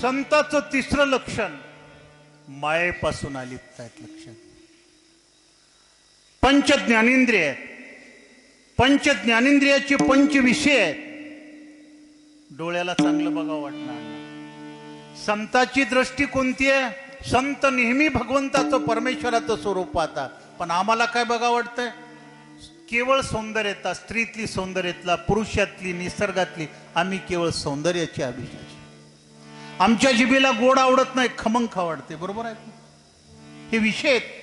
संताचं तिसरं लक्षण मायेपासून अलिप्त आहेत. लक्षात. पंच ज्ञानेंद्रिय आहेत. पंच ज्ञानेंद्रियाचे पंच विषय आहेत. डोळ्याला चांगलं बघावं वाटणार नाही. संताची दृष्टी कोणती आहे? संत नेहमी भगवंताचं, परमेश्वराचं स्वरूप पाहतात. पण आम्हाला काय बघावं वाटतंय? केवळ सौंदर्यता, स्त्रीतली सौंदर्यातला, पुरुषातली, निसर्गातली. आम्ही केवळ सौंदर्याची अभिलाषी. आमच्या जिभेला गोड आवडत नाही, खमंग आवडते. बरोबर आहे? हे विषय आहेत.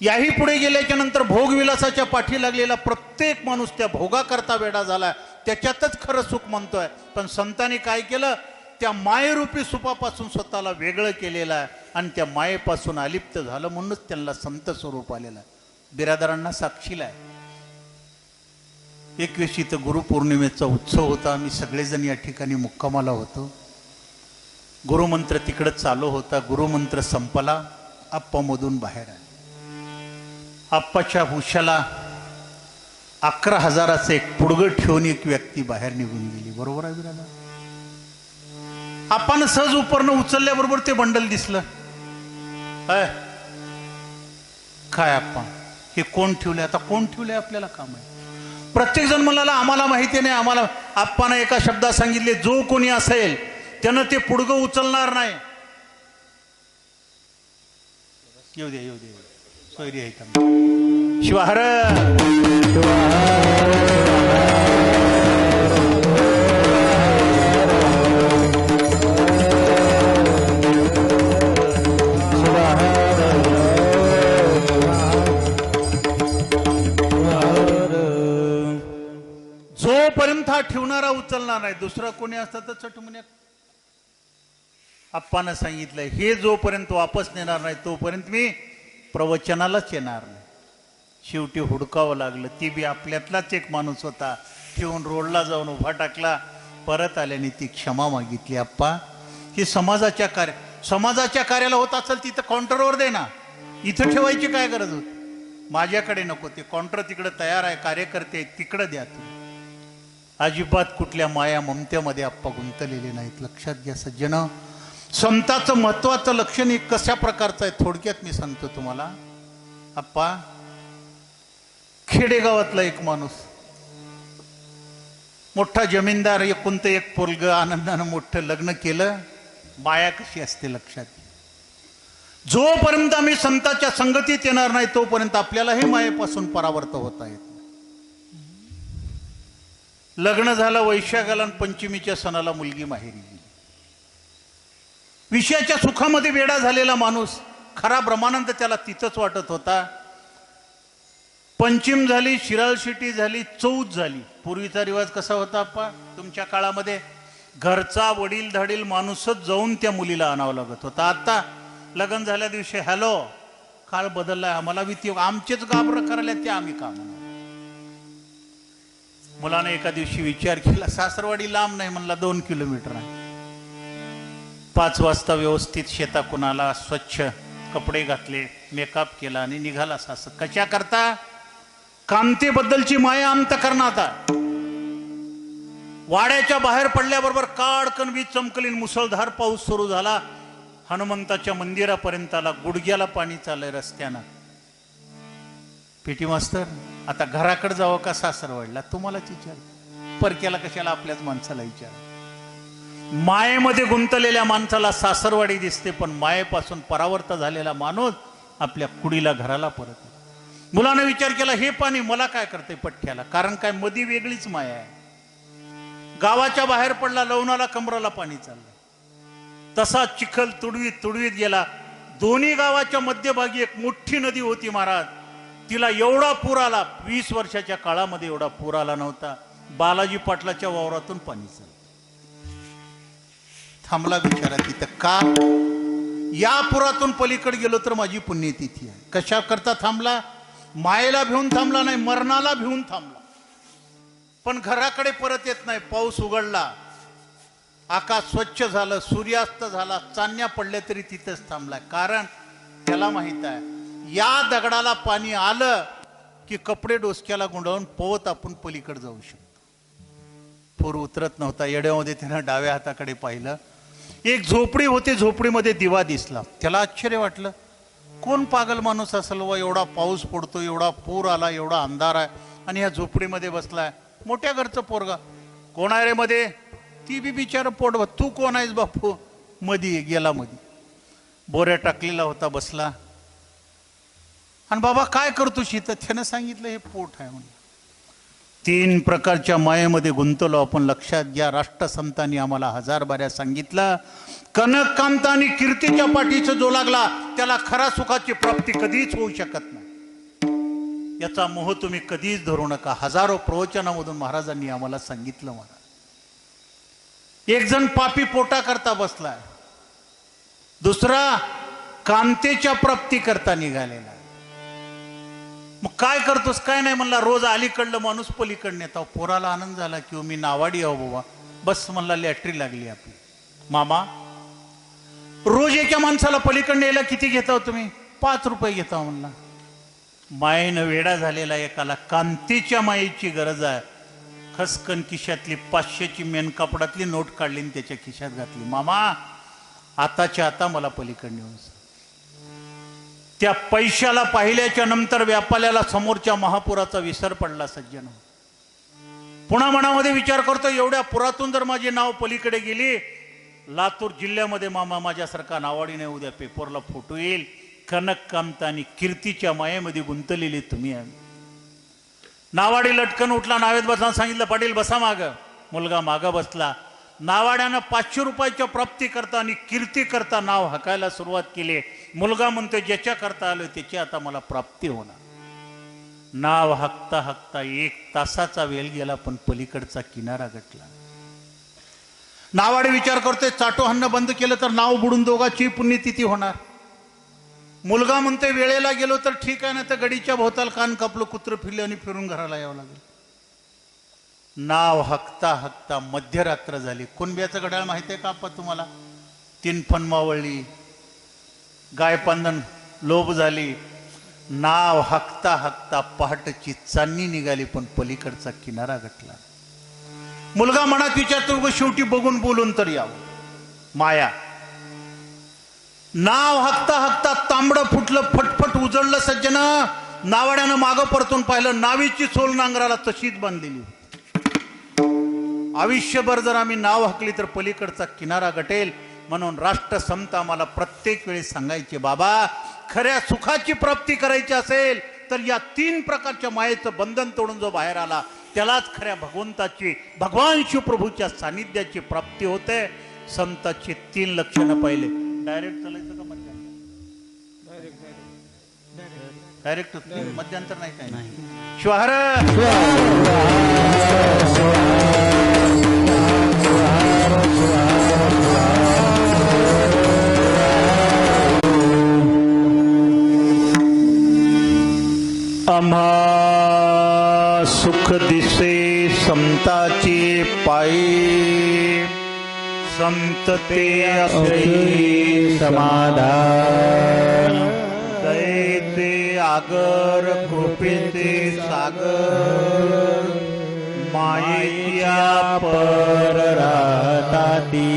याही पुढे गेल्याच्या नंतर भोगविलासाच्या पाठी लागलेला प्रत्येक माणूस त्या भोगाकरता वेडा झाला, त्याच्यातच खरं सुख म्हणतोय. पण संतांनी काय केलं? त्या मायेरूपी सुपापासून स्वतःला वेगळं केलेलं आहे आणि त्या मायेपासून अलिप्त झालं, म्हणूनच त्यांना संत स्वरूप आलेलं आहे. बिरादरांना साक्षीला आहे. 21 गुरुपौर्णिमेचा उत्सव होता. आम्ही सगळेजण या ठिकाणी मुक्कामाला होतो. गुरुमंत्र तिकडं चालू होता. गुरुमंत्र संपला, आप्पामधून बाहेर आले. आप्पाच्या हुशाला 11,000चं एक पुडगं ठेवून एक व्यक्ती बाहेर निघून गेली. बरोबर आहे बिरादर? आपण सहज उपरनं उचलल्याबरोबर ते बंडल दिसलं. काय आप्पा हे कोण ठेवले? आता कोण ठेवले आपल्याला काम आहे? प्रत्येक जण म्हणाला आम्हाला माहिती नाही, आम्हाला. आप्पानं एका शब्दात सांगितले, जो कोणी असेल त्यानं ते पुडगं उचलणार नाही. येऊ दे, येऊ दे, सोयरी आहे का? शिवाहर हा ठेवणारा उचलणार नाही, दुसरा कोणी असता तर चटमुन्या. आप्पानं सांगितलंय हे जोपर्यंत वापस नेणार नाही तोपर्यंत मी प्रवचनालाच येणार नाही. शेवटी हुडकावं लागलं. ती बी आपल्यातलाच एक माणूस होता. ठेवून रोडला जाऊन उभा टाकला. परत आल्याने ती क्षमा मागितली. आप्पा, ही समाजाच्या कार्याला होत असेल तिथं काउंटरवर दे ना, इथं ठेवायची काय गरज होती? माझ्याकडे नको, ते काउंटर तिकडे तयार आहे, कार्यकर्ते तिकडे द्या तुम्ही. अजिबात कुठल्या माया ममत्यामध्ये आप्पा गुंतलेले नाहीत. लक्षात घ्या सज्जन, संताचं महत्वाचं लक्षण हे कशा प्रकारचं आहे थोडक्यात मी सांगतो तुम्हाला. आप्पा, खेडेगावातला एक माणूस, मोठा जमीनदार, एकुलतं एक पोरग, आनंदानं मोठं लग्न केलं. माया कशी असते लक्षात घ्या. जोपर्यंत आम्ही संतांच्या संगतीत येणार नाही तोपर्यंत आपल्यालाही मायेपासून परावर्त होता येत. लग्न झालं वैशाखाला आणि पंचमीच्या सणाला मुलगी माहेरी गेली. विषयाच्या सुखामध्ये वेडा झालेला माणूस, खरा ब्रह्मानंद त्याला तिथंच वाटत होता. पंचम झाली, शिराळशिटी झाली, चौथ झाली. पूर्वीचा रिवाज कसा होता आप्पा तुमच्या काळामध्ये? घरचा वडील धाडील माणूसच जाऊन त्या मुलीला आणावं लागत होता. आता लग्न झाल्या दिवशी हॅलो, काळ बदललाय, आम्हाला भीती, आमचेच गाबर करायला ते आम्ही का म्हणा. मुलाने एका दिवशी विचार केला, सासरवाडी लांब नाही म्हणला, 2 किलोमीटर आहे. 5 वाजता व्यवस्थित शेतातून आला, स्वच्छ कपडे घातले, मेकअप केला आणि निघाला सासर. कशा करता? कांतेबद्दलची माया अंतकरणात आहे. वाड्याच्या बाहेर पडल्याबरोबर काडकन वीज चमकली, मुसळधार पाऊस सुरू झाला. हनुमंताच्या मंदिरापर्यंत आला, गुडघ्याला पाणी चाललंय रस्त्यानं. पेटी मास्तर, आता घराकडे जावं का सासरवाडीला? तुम्हालाच विचार, परक्याला कशाला, आपल्याच माणसाला विचार. मायेमध्ये गुंतलेल्या माणसाला सासरवाडी दिसते, पण मायेपासून परावर्त झालेला माणूस आपल्या कुडीला घराला परत. मुलाने विचार केला, हे पाणी मला काय करते पठ्ठ्याला? कारण काय, मधी वेगळीच माया आहे. गावाच्या बाहेर पडला, लवणाला कमराला पाणी चाललं. तसा चिखल तुडवीत तुडवीत गेला. दोन्ही गावाच्या मध्यभागी एक मोठी नदी होती महाराज. तिला एवढा पूर आला, 20 वर्षाच्या काळामध्ये एवढा पूर आला नव्हता. बालाजी पाटलाच्या वावरातून पाणी चाललं. थांबला बिचारा तिथं. का? या पुरातून पलीकडे गेलो तर माझी पुण्यतिथी आहे. कशा करता थांबला? मायेला भिवून थांबला नाही, मरणाला भिवून थांबला. पण घराकडे परत येत नाही. पाऊस उघडला, आकाश स्वच्छ झालं, सूर्यास्त झाला, चांदण्या पडल्या तरी तिथंच थांबलाय. कारण त्याला माहित आहे, या दगडाला पाणी आलं की कपडे डोसक्याला गुंडाळून पवत आपण पलीकडे जाऊ शकतो. पूर उतरत नव्हता. येड्यामध्ये त्यानं डाव्या हाताकडे पाहिलं. एक झोपडी होती, झोपडीमध्ये दिवा दिसला. त्याला आश्चर्य वाटलं, कोण पागल माणूस असेल व एवढा पाऊस पडतो, एवढा पूर आला, एवढा अंधार आहे आणि ह्या झोपडीमध्ये बसलाय. मोठ्या घरचं पोरगा. कोण आहे रे मध्ये? ती बी बिचार पोट. तू कोण आहेस बापू? मधी गेला. मधी बोऱ्या टाकलेला होता, बसला. आणि बाबा काय करतोस इथं? त्यानं सांगितलं, हे पोट आहे म्हणून. 3 प्रकारच्या मायेमध्ये गुंतलो आपण. लक्षात घ्या, राष्ट्रसंतांनी आम्हाला 1000 बाऱ्या सांगितलं, कनक कांता आणि कीर्तीच्या पाठीचा जो लागला त्याला खरा सुखाची प्राप्ती कधीच होऊ शकत नाही. याचा मोह तुम्ही कधीच धरू नका. हजारो प्रवचनामधून महाराजांनी आम्हाला सांगितलं. मला एक जण पापी पोटा करता बसलाय, दुसरा कांतेच्या प्राप्ती करता निघालेला. मग काय करतोस? काय नाही म्हणला, रोज अलीकडलं माणूस पलीकडनं येतो. पोराला आनंद झाला की मी नावाडी आहो बाबा. बस म्हणला, लॅटरी लागली आपली. मामा, रोज एका माणसाला पलीकडनं यायला किती घेता तुम्ही? 5 रुपये घेता म्हणला. मायेनं वेडा झालेला एकाला कांतीच्या मायेची गरज आहे. खसकन खिशातली 500ची मेन कापडातली नोट काढली आणि त्याच्या खिशात घातली. मामा, आताच्या आता मला पलीकडे येऊन. त्या पैशाला पाहिल्याच्या नंतर व्यापाऱ्याला समोरच्या महापुराचा विसर पडला. सज्जन, पुन्हा मनामध्ये विचार करतो, एवढ्या पुरातून जर माझे नाव पलीकडे गेली, लातूर जिल्ह्यामध्ये मामा माझ्यासारखा नावाडी नाही, उद्या पेपरला फोटो येईल. कनक कांता आणि कीर्तीच्या मायेमध्ये गुंतलेली तुम्ही आहे. नावाडी लटकन उठला, नावेत बसा सांगितलं, पाटील बसा माग. मुलगा माग बसला. नावाड्यानं 500 रुपयाच्या प्राप्ती करता आणि कीर्ती करता नाव हकायला सुरुवात केली. मुलगा म्हणतो, ज्याच्या करता आलो त्याची आता मला प्राप्ती होणार. नाव हाकता हाकता 1 तासाचा वेळ गेला, पण पलीकडचा किनारा गटला. नावाडे विचार करतोय, चाटोहाणं बंद केलं तर नाव बुडून दोघाची पुण्यतिथी होणार. मुलगा म्हणतोय वेळेला गेलो तर ठीक आहे ना, तर गडीच्या भोवताल कान कापलं, कुत्र फिरले आणि फिरून घराला यावं लागेल. नाव हकता हकता मध्यरात्र झाली. कुणब्याचं घड्याळ माहिती आहे का आपा तुम्हाला? 3 फण मावळली, गायपांदन लोभ झाली. नाव हकता हकता पहाटची चांदणी निघाली, पण पलीकडचा किनारा गटला. मुलगा मनात विचारतो, ग शेवटी बघून बोलून तर यावं. माया. नाव हकता हकता तांबडं फुटलं, फटफट उजळलं. सज्जन नावाड्यानं मागं परतून पाहिलं, नावीची सोल नांगराला तशीच बांधलेली. आयुष्यभर जर आम्ही नाव हकली तर पलीकडचा किनारा गटेल. म्हणून राष्ट्रसमता आम्हाला प्रत्येक वेळी सांगायचे, बाबा खऱ्या सुखाची प्राप्ती करायची असेल तर या 3 प्रकारच्या मायेचं बंधन तोडून जो बाहेर आला त्यालाच खऱ्या भगवंताची, भगवान शिवप्रभूच्या सानिध्याची प्राप्ती होते. संताची 3 लक्षणं पाहिले. डायरेक्ट चालायचं का मध्यांतर? डायरेक्ट मध्यांतर नाही काय नाही. श्वाहर आम्हा सुख दिसे समताची पायी, संत ते असे समाधान. दयेचे आगर कृपेचे सागर, मायेच्या पर राहताती.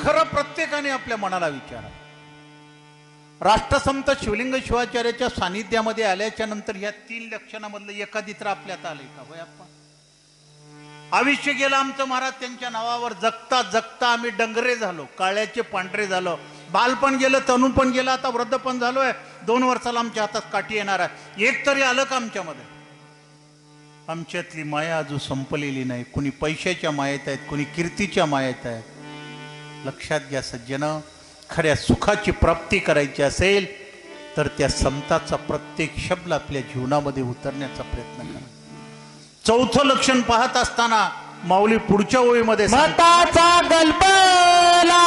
खरं प्रत्येकाने आपल्या मनाला विचारा. राष्ट्रसंत शिवलिंग शिवाचार्याच्या सानिध्यामध्ये आल्याच्या नंतर या 3 लक्षणामधलं एखादी तर आपल्यात आलंय का? होय अप्पा. आयुष्य गेलं आमचं महाराज त्यांच्या नावावर. जगता जगता आम्ही डंगरे झालो, काळ्याचे पांढरे झालो. बालपण गेलं, तरुण पण गेलं, आता वृद्धपण झालोय. 2 वर्षाला आमच्या हातात काठी येणार आहे. एक तरी आलं का आमच्यामध्ये? आमच्यातली माया अजून संपलेली नाही. कुणी पैशाच्या मायेत आहेत, कुणी कीर्तीच्या मायेत आहेत. लक्षात घ्या सज्जन, खऱ्या सुखाची प्राप्ती करायची असेल तर त्या समताचा प्रत्येक शब्द आपल्या जीवनामध्ये उतरण्याचा प्रयत्न करा. 4थं लक्षण पाहत असताना माऊली पुढच्या ओळीमध्ये मताचा गलबला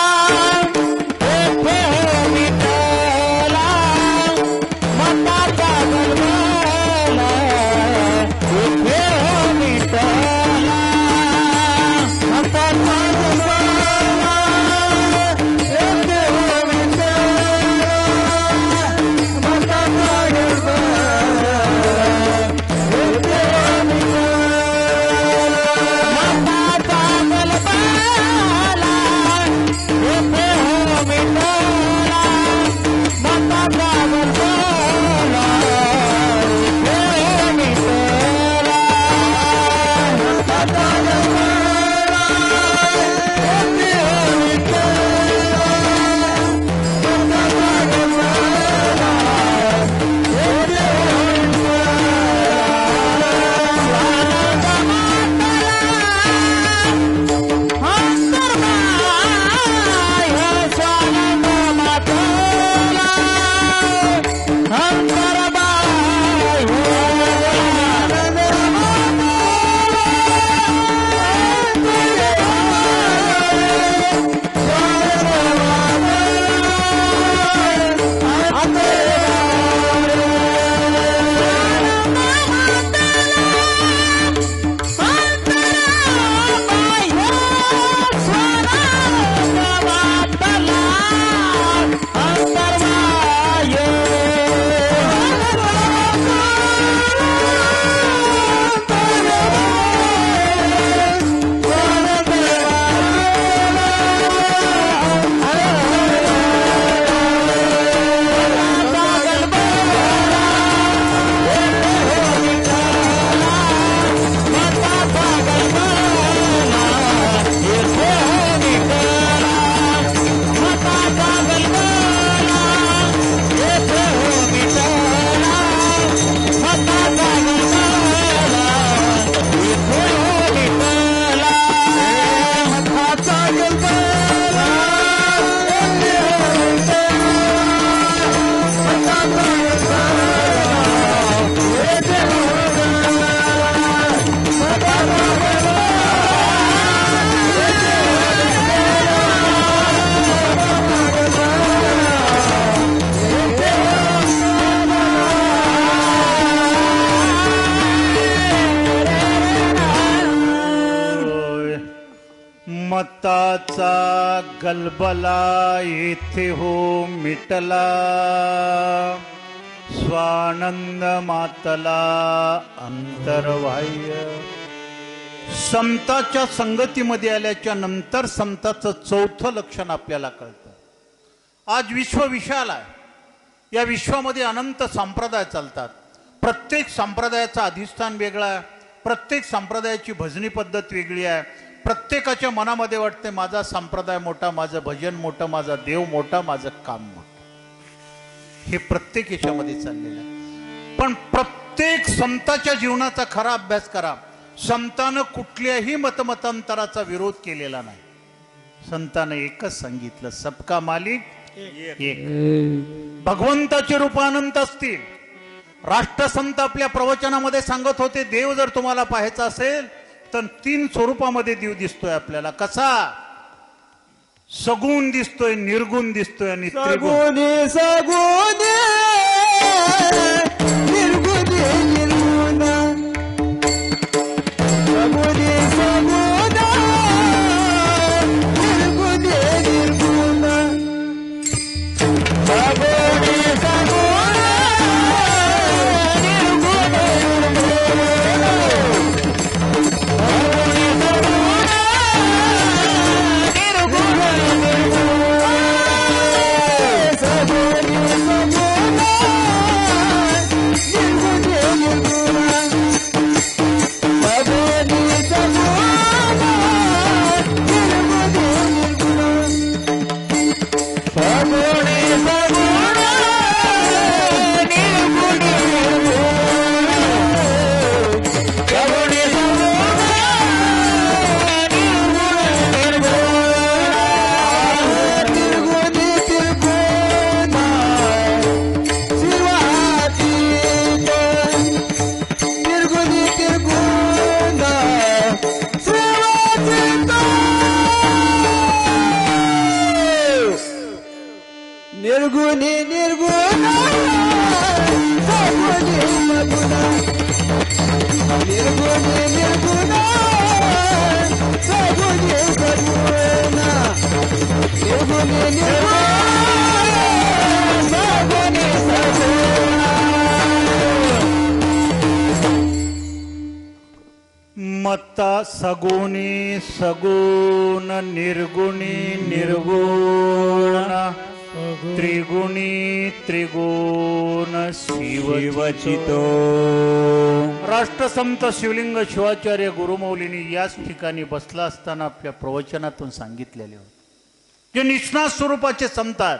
गलबला येथे हो मिटला, स्वानंद मातला अंतर्बाह्य. संताच्या संगतीमध्ये आल्याच्या नंतर संताचं चौथं लक्षण आपल्याला कळतं. आज विश्व विशाल आहे. या विश्वामध्ये अनंत संप्रदाय चालतात. प्रत्येक संप्रदायाचं अधिष्ठान वेगळं आहे. प्रत्येक संप्रदायाची भजनी पद्धत वेगळी आहे. प्रत्येकाच्या मनामध्ये वाटते माझा संप्रदाय मोठा, माझं भजन मोठं, माझा देव मोठा, माझं काम मोठं. हे प्रत्येक याच्यामध्ये चाललेलं आहे. पण प्रत्येक संताच्या जीवनाचा खरा अभ्यास करा. संतानं कुठल्याही मतमतांतराचा विरोध केलेला नाही. संतानं एकच सांगितलं, सबका मालिक एक. भगवंताचे रूप अनंत असतील. राष्ट्रसंत आपल्या प्रवचनामध्ये सांगत होते, देव जर तुम्हाला पाहायचा असेल तर 3 स्वरूपामध्ये देव दिसतोय आपल्याला. कसा? सगुण दिसतोय, निर्गुण दिसतोय आणि त्रिगुण. निर्गुणी निर्गुण सगुणी सगुण, निर्गुणी निर्गुण सगुणी सगुण, निर्गुणी निर्गुण सगुणी सगुण. मत्ता सगुणी सगुण, निर्गुणी निर्गुण, त्रिगुणी त्रिगुण शिवचितो. राष्ट्रसंत शिवलिंग शिवाचार्य गुरुमौलींनी याच ठिकाणी बसला असताना आपल्या प्रवचनातून सांगितलेले होते, जे निष्णात स्वरूपाचे संत आहेत,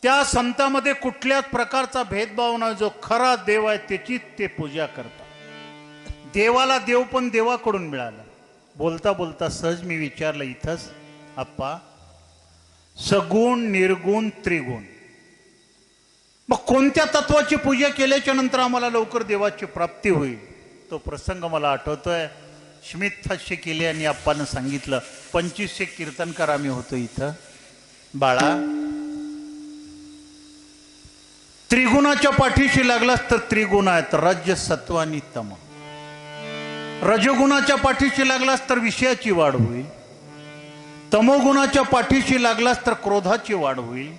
त्या संतांमध्ये कुठल्याच प्रकारचा भेदभाव नाही. जो खरा देव आहे त्याचीच ते पूजा करतात. देवाला देव पण देवाकडून मिळाला. बोलता बोलता सहज मी विचारलं इथंच, आप्पा सगुण निर्गुण त्रिगुण, मग कोणत्या तत्वाची पूजा केल्याच्या नंतर आम्हाला लवकर देवाची प्राप्ती होईल? तो प्रसंग मला आठवतोय. स्मितहास्य केले आणि आप्पानं सांगितलं, 2500 कीर्तनकार आम्ही होतो इथं. बाळा, त्रिगुणाच्या पाठीशी लागलास तर त्रिगुण आहेत, रज सत्व आणि तम. रजगुणाच्या पाठीशी लागलास तर विषयाची वाढ होईल. तमोगुणाच्या पाठीशी लागलास तर क्रोधाची वाढ होईल.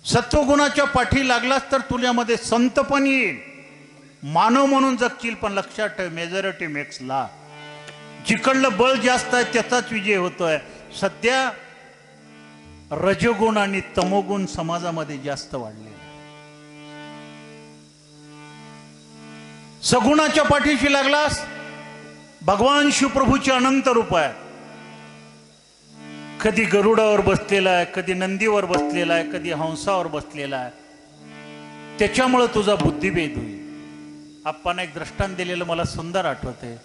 सत्वगुणाच्या पाठी लागलास तर तुझ्यामध्ये संतपण येईल. मानव म्हणून जगशील, पण लक्षात ठेव, मेजॉरिटी मेक्स लॉ. जिकडलं बळ जास्त आहे त्याचाच विजय होतोय. सध्या रजगुण आणि तमोगुण समाजामध्ये जास्त वाढले. सगुणाच्या पाठीशी लागलास, भगवान शिवप्रभूचे अनंत रूप आहे. कधी गरुडावर बसलेला आहे, कधी नंदीवर बसलेला आहे, कधी हंसावर बसलेला आहे. त्याच्यामुळे तुझा बुद्धिभेद होईल. आपण एक दृष्टांत दिलेलं मला सुंदर आठवते.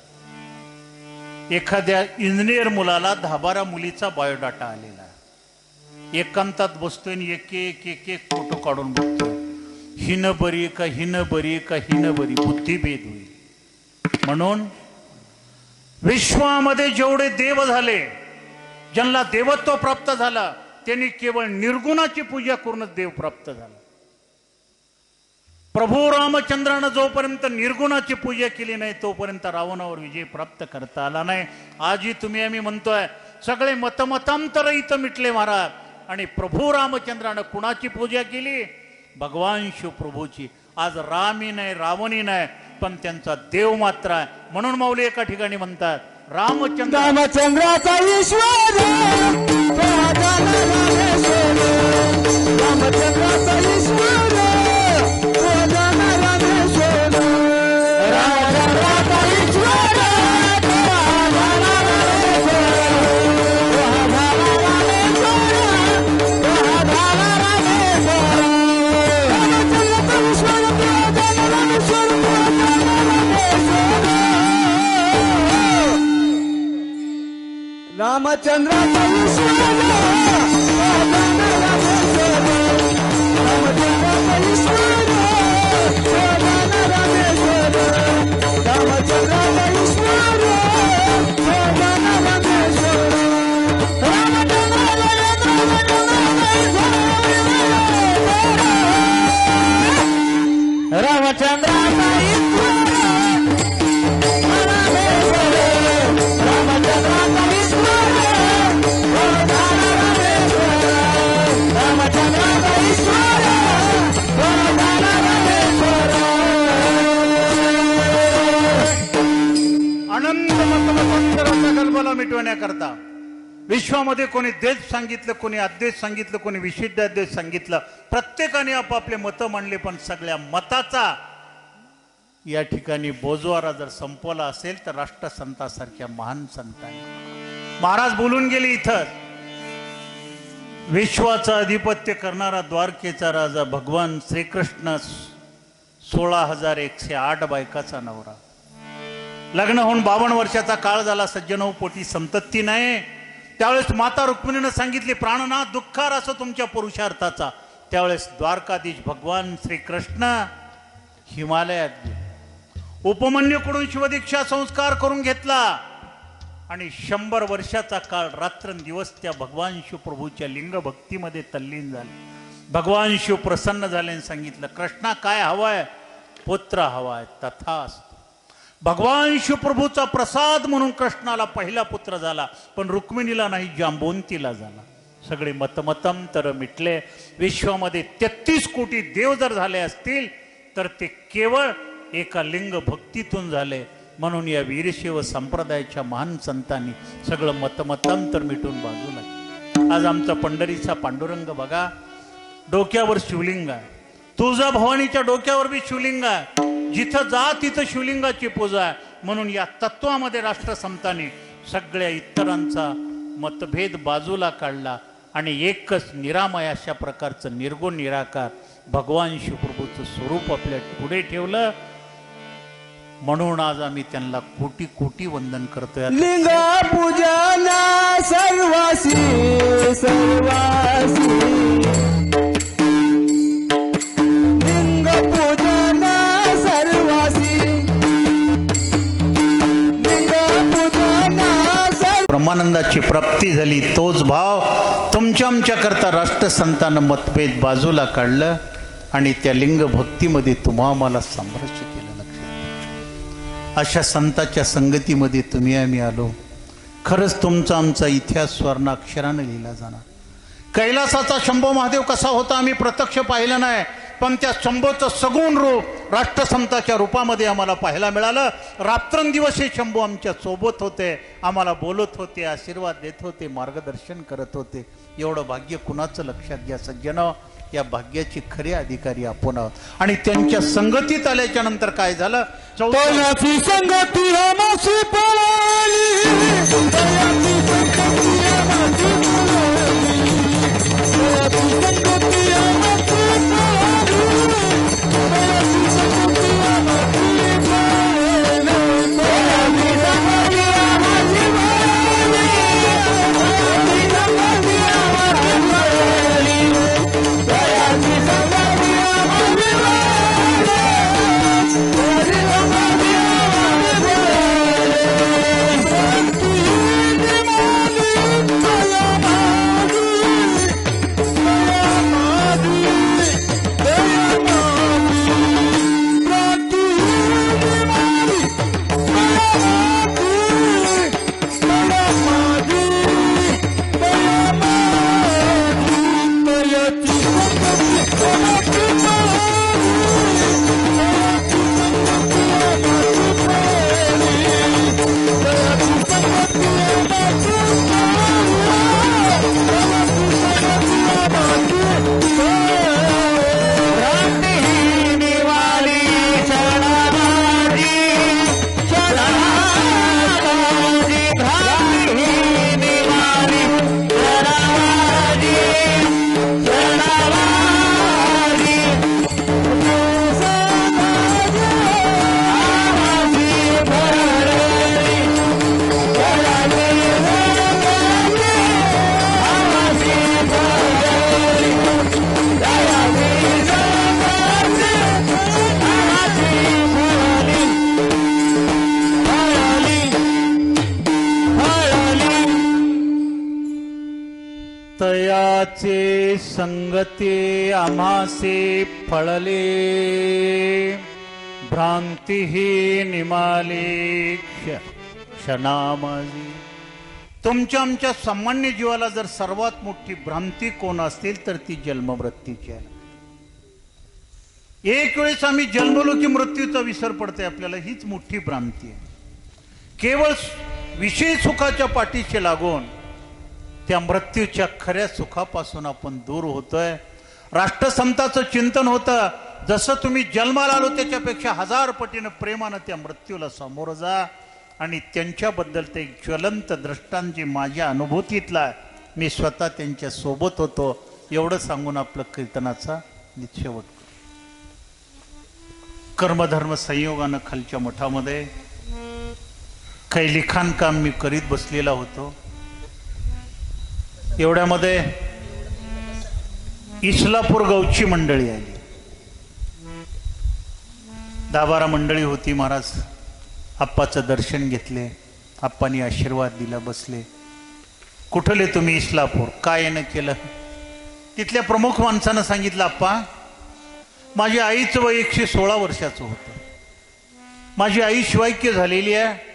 एखाद्या इंजिनियर मुलाला 10-12 मुलीचा बायोडाटा आलेला आहे. एकांतात बसतोय आणि एक एक एक एक फोटो काढून बघतोय. हिन बरी का हिन बरी का हिन बरी, बुद्धिभेद होईल. म्हणून विश्वामध्ये जेवढे देव झाले, ज्यांना देवत्व प्राप्त झाला, त्यांनी केवळ निर्गुणाची पूजा करूनच देव प्राप्त झाला. प्रभू रामचंद्रानं जोपर्यंत निर्गुणाची पूजा केली नाही तोपर्यंत रावणावर विजय प्राप्त करता आला नाही. आजही तुम्ही आम्ही म्हणतोय सगळे मतमतांतर इथं मिटले महाराज. आणि प्रभू रामचंद्रानं कुणाची पूजा केली? भगवान शिवप्रभूची. आज रामी नाही रावणी नाही पण त्यांचा देव मात्र आहे. म्हणून माऊली एका ठिकाणी म्हणतात रामचंद्राचा ईश्वर रामचंद्राचा ईश्वर रामचंद्राचा ईश्वर रामचंद्राचा ईश्वर रामचंद्राचा ईश्वर मिटवण्याकरता विश्वामध्ये कोणी देश सांगितलं, कोणी अद्वैत सांगितलं, कोणी विशिष्ट अद्वैत सांगितलं. प्रत्येकाने आपापले मतं मांडले पण सगळ्या मताचा या ठिकाणी बोजवारा जर संपवला असेल तर राष्ट्रसंतासारख्या महान संतांनी. महाराज बोलून गेले इथं विश्वाचा अधिपत्य करणारा द्वारकेचा राजा भगवान श्रीकृष्ण 16,108 बायकाचा नवरा. लग्न होऊन 52 वर्षाचा काळ झाला. सज्जनो पोटी संतती नाही. त्यावेळेस माता रुक्मिणीनं सांगितली प्राणनाथ दुःखार असो तुमच्या पुरुषार्थाचा. त्यावेळेस द्वारकाधीश भगवान श्रीकृष्ण हिमालयात गेले. उपमन्यूकडून शिवदीक्षा संस्कार करून घेतला आणि 100 वर्षाचा काळ रात्रंदिवस त्या भगवान शिवप्रभूच्या लिंग भक्तीमध्ये तल्लीन झाले. भगवान शिव प्रसन्न झाले आणि सांगितलं कृष्णा काय हवाय? पुत्र हवाय. तथास्तु. भगवान शिवप्रभूचा प्रसाद म्हणून कृष्णाला पहिला पुत्र झाला पण रुक्मिणीला नाही, जांबोंतीला झाला. सगळे मतमतांतर मिटले. विश्वामध्ये 33 कोटी देव जर झाले असतील तर ते केवळ एका लिंग भक्तीतून झाले. म्हणून या वीरशैव संप्रदायाच्या महान संतांनी सगळं मतमतांतर मिटून बाजूला. आज आमचा पंढरीचा पांडुरंग बघा, डोक्यावर शिवलिंग आहे. तुळजा भवानीच्या डोक्यावर बी शिवलिंग आहे. जिथं जा तिथं शिवलिंगाची पूजा आहे. म्हणून या तत्वामध्ये राष्ट्रसंतांनी सगळ्या इतरांचा मतभेद बाजूला काढला आणि एकच निरामय अशा प्रकारचं निर्गुण निराकार भगवान शिवप्रभूचं स्वरूप आपल्या पुढे ठेवलं. म्हणून आज आम्ही त्यांना कोटी कोटी वंदन करतोय. लिंग पूजन सर्वासी सर्वासी लिंग पूजन सर्वासी लिंग पूजन ब्रह्मानंदाची प्राप्ती झाली. तोच भाव तुमच्या आमच्याकरता राष्ट्रसंतांनं मतभेद बाजूला काढलं आणि त्या लिंग भक्तीमध्ये तुम्हा आम्हाला सामरस्य केलं. अशा संताच्या संगतीमध्ये तुम्ही आम्ही आलो. खरंच तुमचा आमचा इतिहास स्वर्णाक्षरानं लिहिला जाणार. कैलासाचा शंभो महादेव कसा होता आम्ही प्रत्यक्ष पाहिलं नाही पण त्या शंभोचं सगुण रूप राष्ट्रसंताच्या रूपामध्ये आम्हाला पाहायला मिळालं. रात्रंदिवस हे शंभो आमच्या सोबत होते, आम्हाला बोलत होते, आशीर्वाद देत होते, मार्गदर्शन करत होते. एवढं भाग्य कुणाचं लक्षात घ्या सज्जनो. या भाग्याची खरे अधिकारी आपण आहोत. आणि त्यांच्या संगतीत आल्याच्या नंतर काय झालं? तयाची संगती आमाशी पळाली तयाची संगती आमाशी पळाली तयाची संगती आमाशी पळाली तयाची संगती आमाशी पळाली तयाची संगती आमाशी पळाली तयाची संगती आमाशी पळाली तयाची संगती आमाशी पळाली तुझ्याचे संगते आम्हासे फळले, भ्रांती ही निमाली क्षणामधी. तुमच्या आमच्या सामान्य जीवाला जर सर्वात मोठी भ्रांती कोण असतील तर ती जन्ममृत्यूची आहे. एक वेळेस आम्ही जन्मलो की मृत्यूचा विसर पडते आपल्याला, हीच मोठी भ्रांती आहे. केवळ विषय सुखाच्या पाठीशी लागून त्या मृत्यूच्या खऱ्या सुखापासून आपण दूर होतोय. राष्ट्रसंताचं चिंतन होतं, जसं तुम्ही जन्माला आलो त्याच्यापेक्षा 1000 पटीनं प्रेमानं त्या मृत्यूला सामोरं जा. आणि त्यांच्याबद्दल ते ज्वलंत दृष्टांची माझ्या अनुभूतीतला, मी स्वतः त्यांच्या सोबत होतो, एवढं सांगून आपलं कीर्तनाचा निश्चयवट. कर्मधर्म संयोगानं खालच्या मठामध्ये काही लिखाण काम मी करीत बसलेला होतो. एवढ्यामध्ये इस्लापूर गावची मंडळी आली. 10-12 मंडळी होती. महाराज आप्पाचं दर्शन घेतले, आप्पांनी आशीर्वाद दिला, बसले. कुठले तुम्ही? इस्लापूर. काय येणं केलं? तिथल्या प्रमुख माणसानं सांगितलं, आप्पा माझ्या आईचं वय 116 वर्षाचं होतं. माझी आई शिवाक्य झालेली आहे,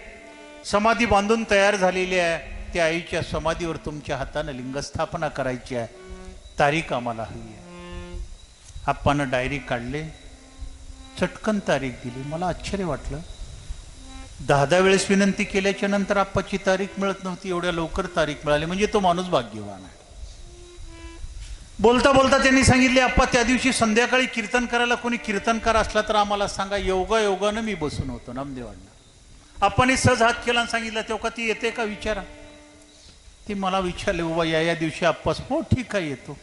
समाधी बांधून तयार झालेली आहे. त्या आईच्या समाधीवर तुमच्या हातानं लिंगस्थापना करायची आहे, तारीख आम्हाला हवी आहे. आप्पानं डायरी काढले, चटकन तारीख दिली. मला आश्चर्य वाटलं. 10 वेळेस विनंती केल्याच्या नंतर आप्पाची तारीख मिळत नव्हती, एवढ्या लवकर तारीख मिळाली म्हणजे तो माणूस भाग्यवान आहे. बोलता बोलता त्यांनी सांगितले, आप्पा त्या दिवशी संध्याकाळी कीर्तन करायला कोणी कीर्तनकार असला तर आम्हाला सांगा. योगायोगानं मी बसून होतो नामदेवांना. आप्पांनी सहज हात केला आणि सांगितलं, तेव्हा ती येते का विचारा. ती मला विचारले, बाबा या दिवशी आप्पास. हो ठीक आहे येतो.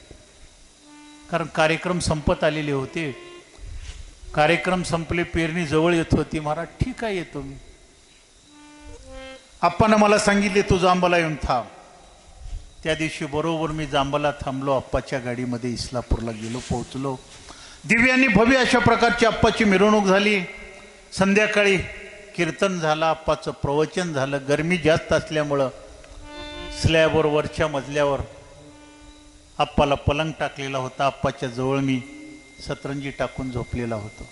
कारण कार्यक्रम संपत आलेले होते, कार्यक्रम संपले, पेरणी जवळ येत होती. महाराज ठीक आहे येतो मी. आप्पानं मला सांगितले, तू जांबाला येऊन थांब. त्या दिवशी बरोबर मी जांबाला थांबलो. आप्पाच्या गाडीमध्ये इस्लापूरला गेलो, पोहोचलो. दिव्यांनी भव्य अशा प्रकारची आप्पाची मिरवणूक झाली. संध्याकाळी कीर्तन झालं, आप्पाचं प्रवचन झालं. गरमी जास्त असल्यामुळं स्लॅबवर वरच्या मजल्यावर आप्पाला पलंग टाकलेला होता. आप्पाच्या जवळ मी सतरंजी टाकून झोपलेला होतो.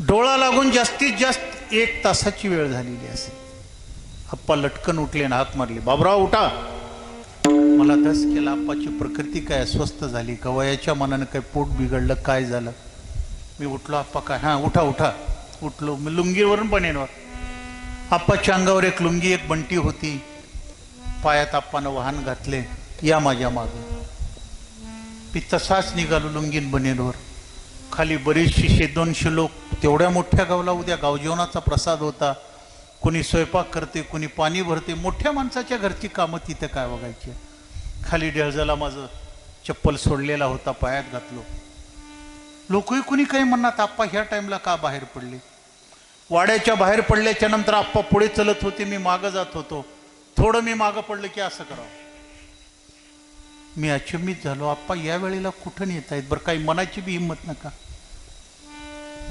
डोळा लागून जास्तीत जास्त 1 तासाची वेळ झालेली असेल. आप्पा लटकन उठले आणि हाक मारली, बाबराव उठा. मला धस केला. आप्पाची प्रकृती काय अस्वस्थ झाली का, वयाच्या मनानं काय पोट बिघडलं, काय झालं? मी उठलो. आप्पा काय? हां उठा उठा. उठलो. मी लुंगीवरून बनेनवर. आप्पाच्या अंगावर एक लुंगी, एक बंटी होती. पायात आप्पानं वाहन घातले, या माझ्या मागं. मी तसाच निघालो लुंगीन बनेनवर. खाली बरीचशी 100-200 लोक. तेवढ्या मोठ्या गावला उद्या गावजेवणाचा प्रसाद होता. कोणी स्वयंपाक करते, कोणी पाणी भरते. मोठ्या माणसाच्या घरची कामं तिथं काय बघायची. खाली डेळजाला माझं चप्पल सोडलेला होता, पायात घातलो. लोकही कोणी काही म्हणणार, आप्पा ह्या टाइमला का बाहेर पडले. वाड्याच्या बाहेर पडल्याच्या नंतर आप्पा पुढे चलत होते, मी मागं जात होतो. थोडं मी मागं पडलं की असं करावं. मी अचंबित झालो, आप्पा या वेळेला कुठं येत आहेत? बरं काही मनाची बी हिंमत नका.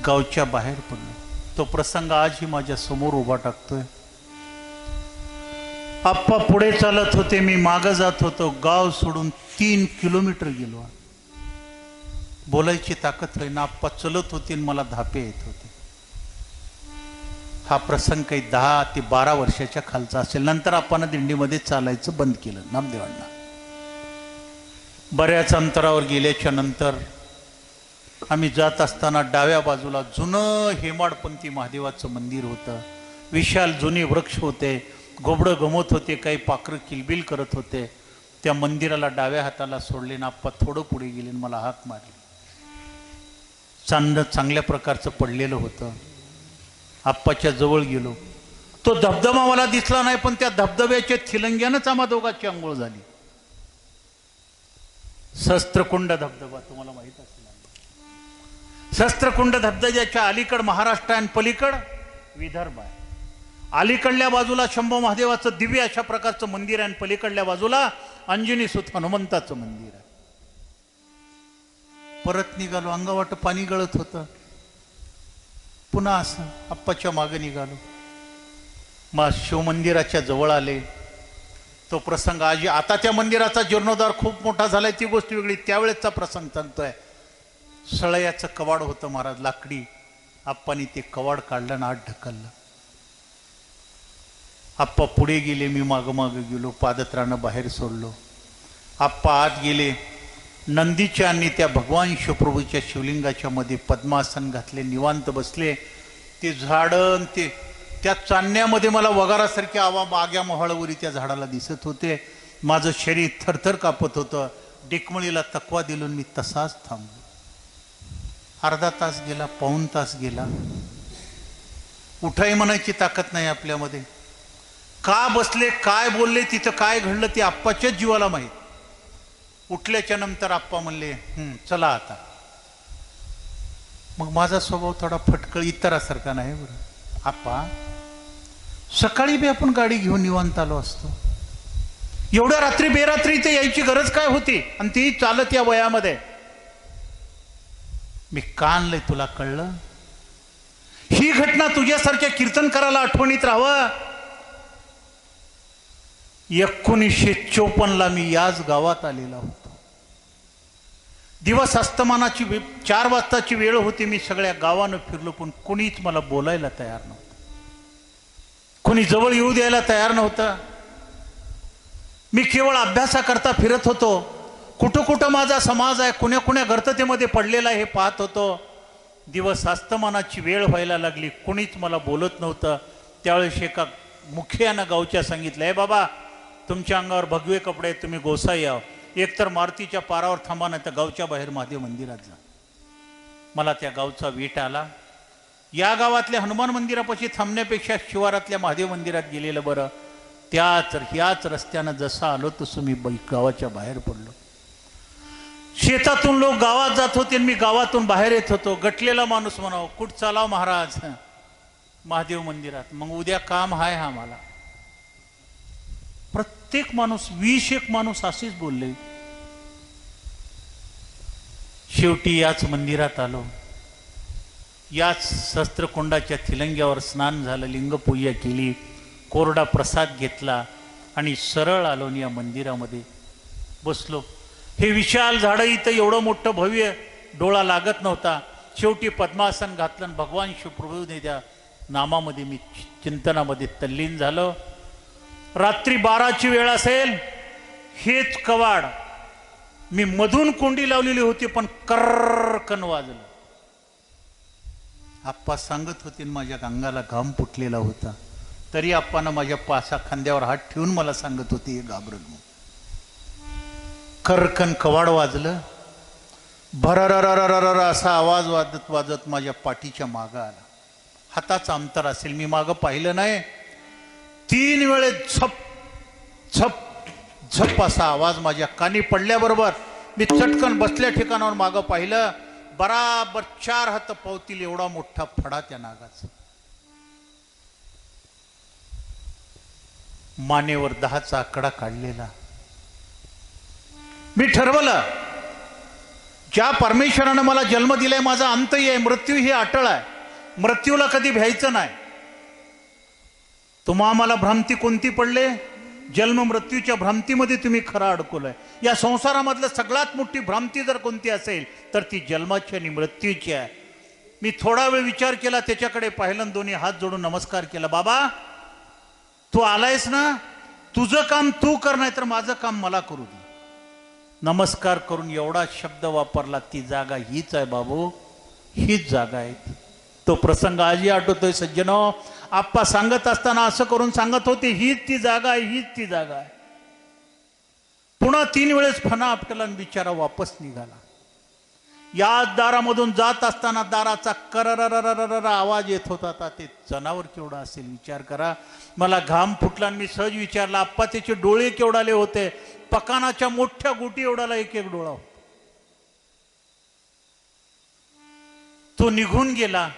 गावच्या बाहेर पडलो. तो प्रसंग आजही माझ्या समोर उभा टाकतोय. आप्पा पुढे चालत होते, मी मागं जात होतो. गाव सोडून 3 किलोमीटर गेलो. बोलायची ताकद होईना. आप्पा चलत होते, मला धापे येत होते. हा प्रसंग काही 10 ते 12 वर्षाच्या खालचा असेल. नंतर आपण दिंडीमध्ये चालायचं बंद केलं नामदेवांना. बऱ्याच अंतरावर गेल्याच्या नंतर आम्ही जात असताना डाव्या बाजूला जुनं हेमाडपंथी महादेवाचं मंदिर होतं. विशाल जुने वृक्ष होते, घोबडं गमत होते, काही पाखरं किलबिल करत होते. त्या मंदिराला डाव्या हाताला सोडले ना आप्पा थोडं पुढे गेले, मला हाक मारली. चांद चांगल्या प्रकारचं पडलेलं होतं. आप्पाच्या जवळ गेलो. तो धबधबा मला दिसला नाही, पण त्या धबधब्याच्या थिलंग्यानंच आम्हा दोघांची आंघोळ झाली. शस्त्रकुंड धबधबा तुम्हाला माहित असेल. शस्त्रकुंड धबधब्याच्या अलीकड महाराष्ट्र आणि पलीकड विदर्भ आहे. अलीकडल्या बाजूला शंभू महादेवाचं दिव्य अशा प्रकारचं मंदिर आहे आणि पलीकडल्या बाजूला अंजनी सुत हनुमंताचं मंदिर आहे. परत निघालो. अंगावाट पाणी गळत होतं. पुन्हा असं आप्पाच्या मागे निघालो. मग शिवमंदिराच्या जवळ आले. तो प्रसंग आजी, आता त्या मंदिराचा जीर्णोद्धार खूप मोठा झालाय ती गोष्ट वेगळी, त्यावेळेसचा प्रसंग सांगतोय. सळयाचं कवाड होतं महाराज, लाकडी. आप्पानी ते कवाड काढलं आणि आत ढकललं. आप्पा पुढे गेले, मी माग गेलो, पादत्रानं बाहेर सोडलो. आप्पा आत गेले, नंदीच्या आणि त्या भगवान शिवप्रभूच्या शिवलिंगाच्या मध्ये पद्मासन घातले, निवांत बसले. ते झाडं ते त्या चांदण्यामध्ये मला वगारासारखे आवा माग्या मोहळावरी त्या झाडाला दिसत होते. माझं शरीर थरथर कापत होतं. डेकमळीला तकवा दिलून मी तसाच थांबलो. अर्धा तास गेला, पाऊण तास गेला. उठाई म्हणायची ताकद नाही आपल्यामध्ये. का बसले, काय बोलले, तिथं काय घडलं ते आप्पाच्याच जीवाला माहीत. उठल्याच्या नंतर आप्पा म्हणले चला आता. मग माझा स्वभाव थोडा फटकळ इतरासारखा नाही बरं. आप्पा सकाळी बी आपण गाडी घेऊन निवांत आलो असतो. एवढ्या रात्री बेरात्री इथे यायची गरज काय होती, आणि ती चालत या वयामध्ये. मी का आणलंय तुला कळलं? ही घटना तुझ्यासारख्या कीर्तनकाराला आठवणीत राहावं. 1954ला मी याच गावात आलेला होतो. दिवस अस्तमानाची 4 वाजताची वेळ होती. मी सगळ्या गावानं फिरलो, पण कोणीच मला बोलायला तयार नव्हतं. कोणी जवळ येऊ द्यायला तयार नव्हतं. मी केवळ अभ्यासाकरता फिरत होतो. कुठं कुठं माझा समाज आहे, कुण्या कुण्या गर्ततेमध्ये पडलेला आहे हे पाहत होतो. दिवस अस्तमानाची वेळ व्हायला लागली, कोणीच मला बोलत नव्हतं. त्यावेळेस एका मुखियानं गावच्या सांगितलं, हे बाबा तुमच्या अंगावर भगवे कपडे, तुम्ही गोसाई याव, एकतर मारुतीच्या पारावर थांबा, नाही तर गावच्या बाहेर महादेव मंदिरात जा. मला त्या गावचा वीट आला. या गावातल्या हनुमान मंदिरापाशी थांबण्यापेक्षा शिवारातल्या महादेव मंदिरात गेलेलं बरं. ह्याच रस्त्यानं जसं आलो तसं मी गावाच्या बाहेर पडलो. शेतातून लोक गावात जात होते, मी गावातून बाहेर येत होतो. गटलेला माणूस म्हणावं, कुठ चालाव महाराज? महादेव मंदिरात. मग उद्या काम हाय हा मला. प्रत्येक माणूस 20-1 माणूस असेच बोलले. शेवटी याच मंदिरात आलो. याच शस्त्रकुंडाच्या थिलंग्यावर स्नान झालं, लिंगपूजा केली, कोरडा प्रसाद घेतला आणि सरळ आलो या मंदिरामध्ये बसलो. हे विशाल झाडं इथं एवढं मोठं भव्य, डोळा लागत नव्हता. शेवटी पद्मासन घातलं आणि भगवान शिवप्रभूने त्या नामामध्ये मी चिंतनामध्ये तल्लीन झालो. रात्री 12ची वेळ असेल. हेच कवाड मी मधून कोंडी लावलेली होती, पण कर्रकन वाजलं. आप्पा सांगत होते, माझ्या अंगाला घाम फुटलेला होता. तरी आप्पानं माझ्या पासा खांद्यावर हात ठेवून मला सांगत होते, हे घाबरत नाही. कर्रकन कवाड वाजलं. भरररररर असा आवाज वाजत वाजत माझ्या पाठीच्या मागं आला. हाताचं अंतर असेल, मी मागं पाहिलं नाही. 3 वेळेस झप झप झप असा आवाज माझ्या कानी पडल्याबरोबर मी चटकन बसल्या ठिकाणावर मागं पाहिलं. बराबर 4 हात पावतील एवढा मोठा फडा त्या नागाचा. मानेवर 10चा आकडा काढलेला. मी ठरवलं, ज्या परमेश्वरानं मला जन्म दिलाय माझा अंत आहे, मृत्यू ही अटळ आहे, मृत्यूला कधी भ्यायचं नाही. तुम्हा आम्हाला भ्रांती कोणती पडले? जन्म मृत्यूच्या भ्रांतीमध्ये तुम्ही खरं अडकवलंय. या संसारामधलं सगळ्यात मोठी भ्रांती जर कोणती असेल तर ती जन्माची आणि मृत्यूची आहे. मी थोडा वेळ विचार केला, त्याच्याकडे पाहिलं, दोन्ही हात जोडून नमस्कार केला. बाबा तू आलायस ना, तुझं काम तू कर, नाही तर माझं काम मला करू दे. नमस्कार करून एवढा शब्द वापरला, ती जागा हीच आहे बाबू, हीच जागा आहे. तो प्रसंग आजही आठवतोय सज्जनो. आप्पा सांगत असताना असं करून सांगत होते, हीच ती जागा आहे, हीच ती जागा आहे. पुन्हा 3 वेळेस फणा आपटला आणि बिचारा वापस निघाला. या दारामधून जात असताना दाराचा करररररर आवाज येत होता. आता ते जनावर केवढा असेल विचार करा. मला घाम फुटला आणि मी सहज विचारला, आप्पा त्याचे डोळे केवढाले होते? पकानाच्या मोठ्या गोटी एवढाला एक डोळा होता. तो निघून गेला.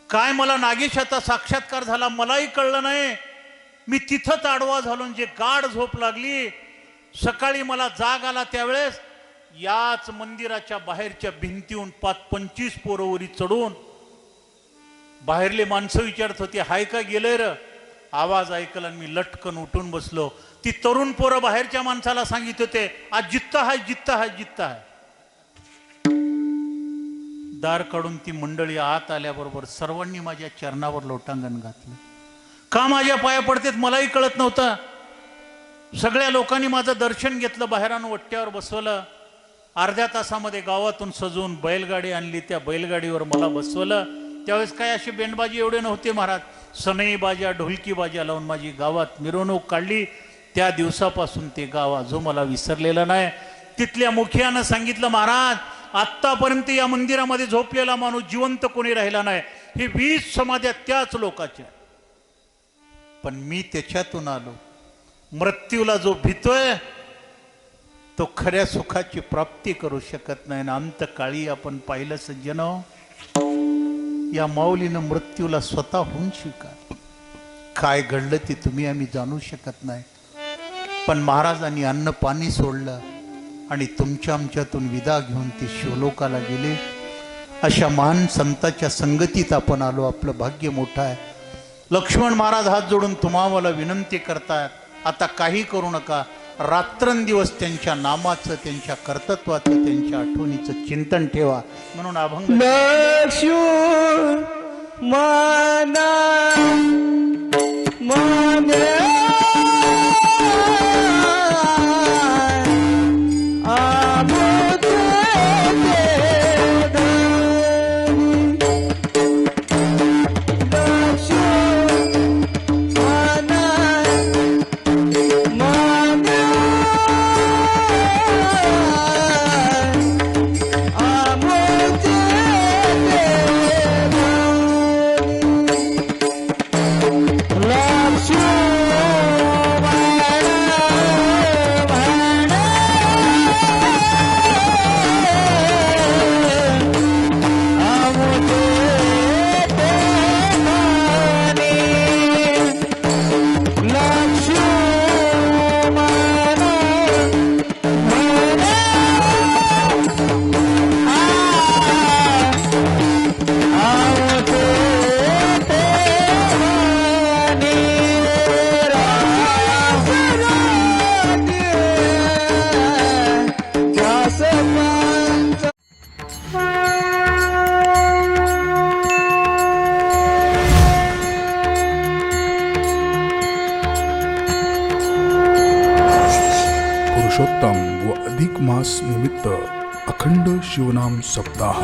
काय मला नागेशाचा साक्षात्कार झाला मलाही कळलं नाही. मी तिथंच आडवा झालो, जे गाढ झोप लागली. सकाळी मला जाग आला त्यावेळेस याच मंदिराच्या बाहेरच्या भिंतीहून 25 पोरं वरी चढून बाहेरले माणसं विचारत होती, हाय का गेलंय र? आवाज ऐकला आणि मी लटकन उठून बसलो. ती तरुण पोरं बाहेरच्या माणसाला सांगित होते, आज जित्ता है जित्ता है जित्ता है. दार काढून ती मंडळी आत आल्याबरोबर सर्वांनी माझ्या चरणावर लोटांगण घातलं. का माझ्या पाया पडतेत मलाही कळत नव्हतं. सगळ्या लोकांनी माझं दर्शन घेतलं, बाहेर आणून वट्ट्यावर बसवलं. अर्ध्या तासामध्ये गावातून सजवून बैलगाडी आणली, त्या बैलगाडीवर मला बसवलं. त्यावेळेस काय अशी बेंडबाजी एवढे नव्हते महाराज. सनई बाजा ढोलकी बाजा लावून माझी गावात मिरवणूक काढली. त्या दिवसापासून ते गाव आजो मला विसरलेलं नाही. तिथल्या मुखियानं सांगितलं, महाराज आत्तापर्यंत या मंदिरामध्ये झोपलेला माणूस जिवंत कोणी राहिला नाही. ही 20 समाध्या त्याच लोकाच्या. पण मी त्याच्यातून आलो. मृत्यूला जो भीतोय तो खऱ्या सुखाची प्राप्ती करू शकत नाही. ना अंतकाळी आपण पाहिलं सज्जनो, या माऊलीनं मृत्यूला स्वतःहून स्वीकार. काय घडलं ते तुम्ही आम्ही जाणू शकत नाही. पण महाराजांनी अन्न पाणी सोडलं आणि तुमच्या आमच्यातून विदा घेऊन ते शिवलोकाला गेले. अशा महान संताच्या संगतीत आपण आलो. आपलं भाग्य मोठं आहे. लक्ष्मण महाराज हात जोडून तुम्हाला विनंती करतायत, आता काही करू नका. रात्रंदिवस त्यांच्या नामाचं, त्यांच्या कर्तृत्वाचं, त्यांच्या आठवणीचं चिंतन ठेवा. म्हणून अभंग पुरुषोत्तम व अधिक मास निमित्त अखंड शिवनाम सप्ताह.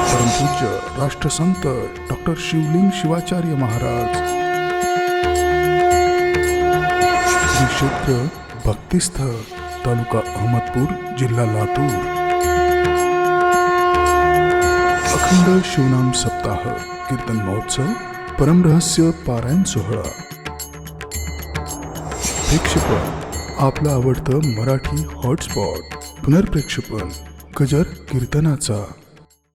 परमपूज्य राष्ट्रसंत डॉक्टर शिवलिंग शिवाचार्य महाराज, श्री क्षेत्र भक्तिस्थळ, तालुका अहमदपूर, जिल्हा लातूर. अखंड शिवनाम सप्ताह कीर्तन महोत्सव, परमरहस्य पारायण सोहळा. प्रेक्षेपण आपलं आवडतं मराठी हॉटस्पॉट. पुनर्प्रेक्षेपण गजर कीर्तनाचा.